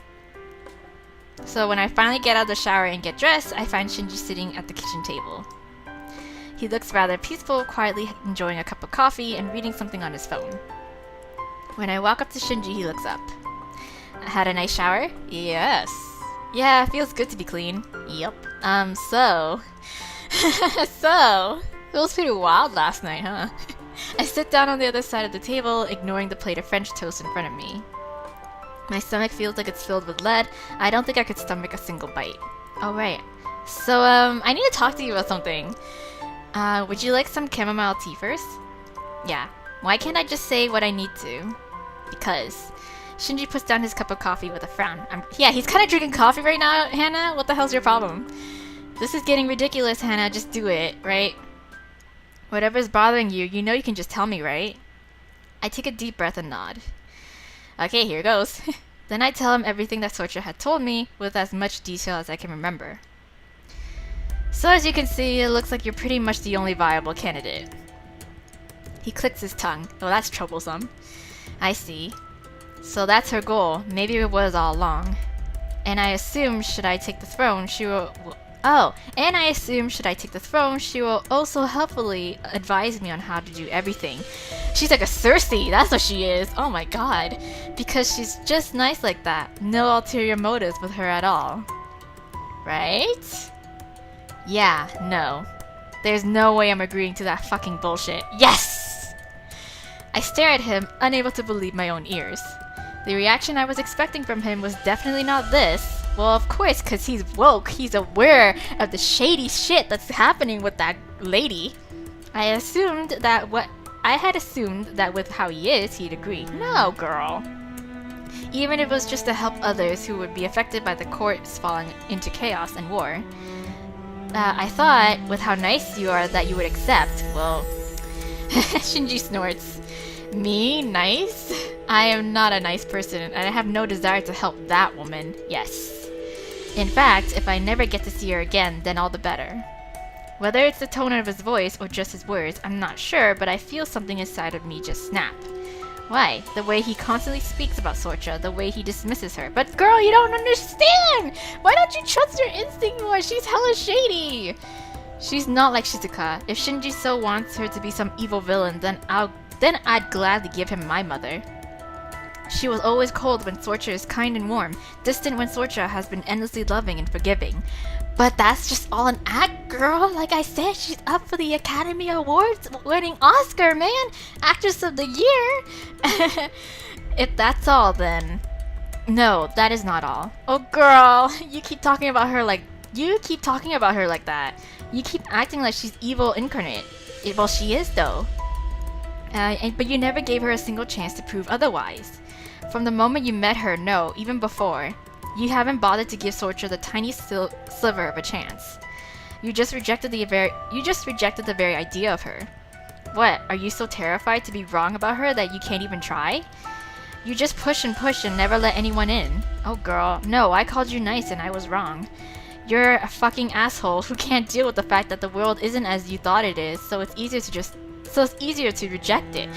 So when I finally get out of the shower and get dressed, I find Shinji sitting at the kitchen table. He looks rather peaceful, quietly enjoying a cup of coffee and reading something on his phone. When I walk up to Shinji, he looks up. I had a nice shower? Yes. Yeah, feels good to be clean. Yep. So... it was pretty wild last night, huh? I sit down on the other side of the table, ignoring the plate of French toast in front of me. My stomach feels like it's filled with lead. I don't think I could stomach a single bite. Alright. So, I need to talk to you about something. Would you like some chamomile tea first? Yeah. Why can't I just say what I need to? Because. Shinji puts down his cup of coffee with a frown. Yeah, he's kind of drinking coffee right now, Hana. What the hell's your problem? This is getting ridiculous, Hana. Just do it, right? Whatever's bothering you, you know you can just tell me, right? I take a deep breath and nod. Okay, here goes. Then I tell him everything that Sorcha had told me, with as much detail as I can remember. So as you can see, it looks like you're pretty much the only viable candidate. He clicks his tongue. Oh, that's troublesome. I see. So that's her goal. Maybe it was all along. And I assume should I take the throne, she will also helpfully advise me on how to do everything. She's like a Cersei, that's what she is. Oh my god. Because she's just nice like that. No ulterior motives with her at all. Right? Yeah, no. There's no way I'm agreeing to that fucking bullshit. Yes! I stare at him, unable to believe my own ears. The reaction I was expecting from him was definitely not this. Well, of course, because he's woke. He's aware of the shady shit that's happening with that lady. I had assumed that with how he is, he'd agree. No, girl. Even if it was just to help others who would be affected by the courts falling into chaos and war. I thought, with how nice you are, that you would accept. Well, Shinji snorts. Me? Nice? I am not a nice person, and I have no desire to help that woman. Yes. In fact, if I never get to see her again, then all the better. Whether it's the tone of his voice or just his words, I'm not sure, but I feel something inside of me just snap. Why? The way he constantly speaks about Sorcha, the way he dismisses her. But girl, you don't understand! Why don't you trust your instinct more? She's hella shady! She's not like Shizuka. If Shinji so wants her to be some evil villain, then I'd gladly give him my mother. She was always cold when Sorcha is kind and warm, distant when Sorcha has been endlessly loving and forgiving. But that's just all an act, girl. Like I said, she's up for the Academy Awards winning Oscar, man! Actress of the Year! If that's all, then... No, that is not all. Oh, girl, you keep talking about her like that. You keep acting like she's evil incarnate. Well, she is, though. But you never gave her a single chance to prove otherwise. From the moment you met her, no, even before, you haven't bothered to give Sorcha the tiny sliver of a chance. You just rejected the very idea of her. What, are you so terrified to be wrong about her that you can't even try? You just push and never let anyone in. Oh girl, no, I called you nice and I was wrong. You're a fucking asshole who can't deal with the fact that the world isn't as you thought it is, so it's easier to reject it.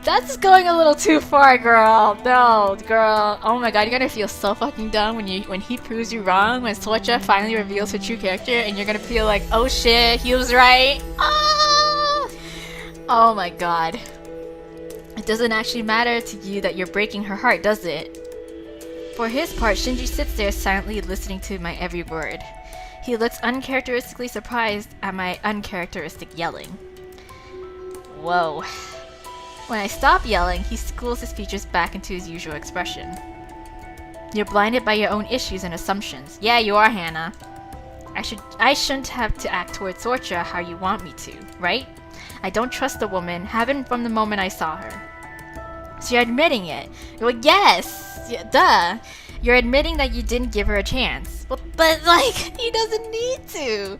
That's going a little too far, girl. No, girl. Oh my god, you're gonna feel so fucking dumb when he proves you wrong, when Sorcha finally reveals her true character, and you're gonna feel like, oh shit, he was right. Ah! Oh my god. It doesn't actually matter to you that you're breaking her heart, does it? For his part, Shinji sits there silently listening to my every word. He looks uncharacteristically surprised at my uncharacteristic yelling. Whoa. When I stop yelling, he schools his features back into his usual expression. You're blinded by your own issues and assumptions. Yeah, you are, Hana. I shouldn't have to act towards Sorcha how you want me to, right? I don't trust the woman, haven't from the moment I saw her. So you're admitting it. Well, yes! Yeah, duh! You're admitting that you didn't give her a chance. But like, he doesn't need to!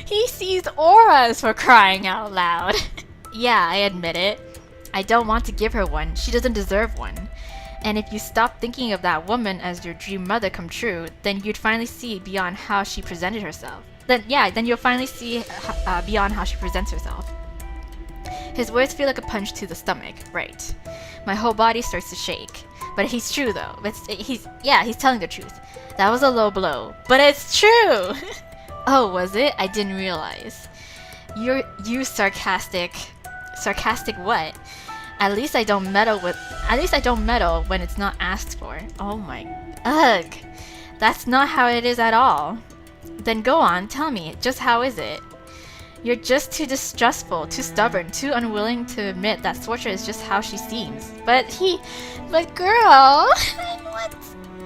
He sees auras, for crying out loud! Yeah, I admit it. I don't want to give her one. She doesn't deserve one. And if you stop thinking of that woman as your dream mother come true, then you'd finally see beyond how she presented herself. Then you'll finally see beyond how she presents herself. His words feel like a punch to the stomach, right? My whole body starts to shake. But he's true though. He's telling the truth. That was a low blow. But it's true! Oh, was it? I didn't realize. You sarcastic. Sarcastic what? At least I don't meddle when it's not asked for. Oh my... Ugh! That's not how it is at all. Then go on, tell me, just how is it? You're just too distrustful, too stubborn, too unwilling to admit that Sorcha is just how she seems. But girl... What?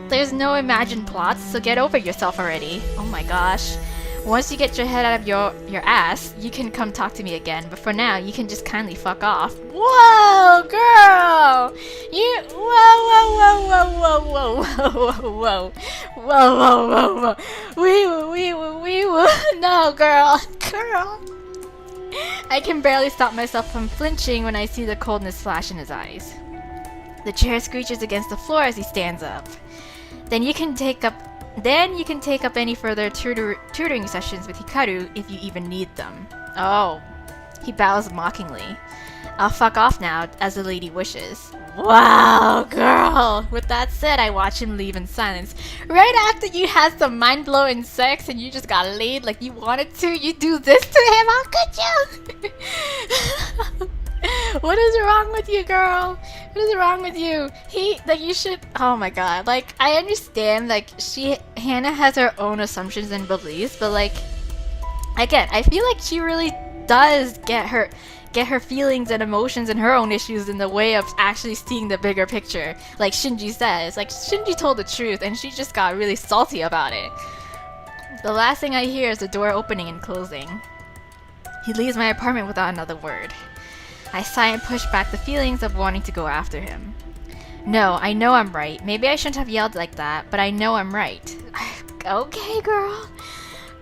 There's no imagined plots, so get over yourself already. Oh my gosh. Once you get your head out of your ass, you can come talk to me again. But for now, you can just kindly fuck off. Whoa, girl! Whoa. No, girl. I can barely stop myself from flinching when I see the coldness flash in his eyes. The chair screeches against the floor as he stands up. Then you can take up any further tutoring sessions with Hikaru if you even need them. Oh. He bows mockingly. I'll fuck off now, as the lady wishes. Wow, girl! With that said, I watch him leave in silence. Right after you had some mind-blowing sex and you just got laid like you wanted to, you do this to him? How could you? What is wrong with you, girl? What is wrong with you? You should... Oh my god. Like, I understand, Hana has her own assumptions and beliefs, but again, I feel like she really does get her feelings and emotions and her own issues in the way of actually seeing the bigger picture. Like Shinji says. Like, Shinji told the truth, and she just got really salty about it. The last thing I hear is the door opening and closing. He leaves my apartment without another word. I sigh and push back the feelings of wanting to go after him. No, I know I'm right. Maybe I shouldn't have yelled like that, but I know I'm right. Okay, girl.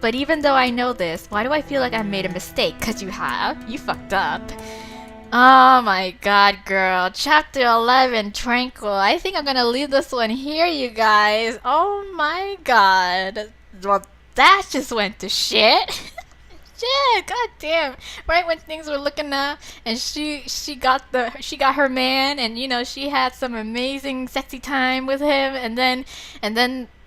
But even though I know this, why do I feel like I made a mistake? 'Cause you have. You fucked up. Oh my god, girl. Chapter 11, Tranquil. I think I'm gonna leave this one here, you guys. Oh my god. Well, that just went to shit. Shit, god damn. Right when things were looking up and she got her man, and she had some amazing sexy time with him, and then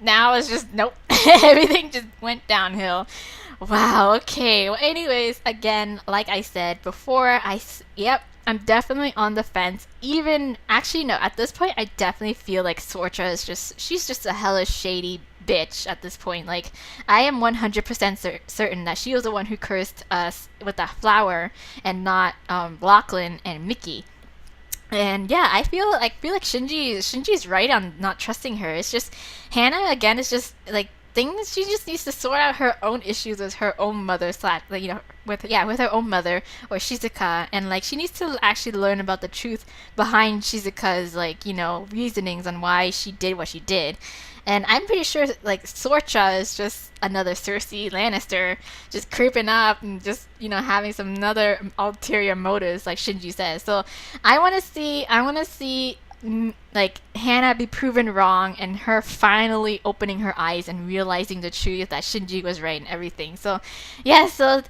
now it's just nope. Everything just went downhill. Wow, okay. Well, anyways, again, like I said before, I'm definitely on the fence. Actually no, at this point I definitely feel like Sorcha is she's just a hella shady bitch at this point. Like, I am 100% certain that she was the one who cursed us with that flower and not Lachlan and Mickey. And yeah, I feel like Shinji's right on not trusting her. It's just Hana again is just like things she just needs to sort out her own issues with her own mother with her own mother or Shizuka, and she needs to actually learn about the truth behind Shizuka's reasonings on why she did what she did. And I'm pretty sure Sorcha is just another Cersei Lannister just creeping up and just having some other ulterior motives like Shinji says. So I want to see like Hana be proven wrong and her finally opening her eyes and realizing the truth that Shinji was right and everything. So yeah, so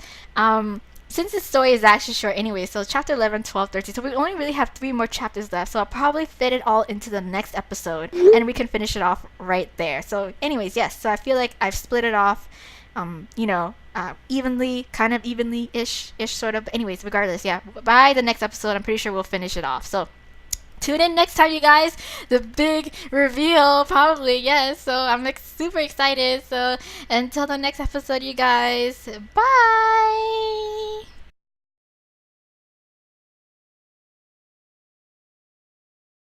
since the story is actually short anyway, so chapter 11, 12, 13, so we only really have 3 more chapters left, so I'll probably fit it all into the next episode and we can finish it off right there. So anyways, yes, so I feel like I've split it off evenly, kind of evenly-ish sort of. But anyways, regardless, yeah, by the next episode I'm pretty sure we'll finish it off. So tune in next time, you guys. The big reveal, probably, yes. So I'm super excited. So until the next episode, you guys, bye.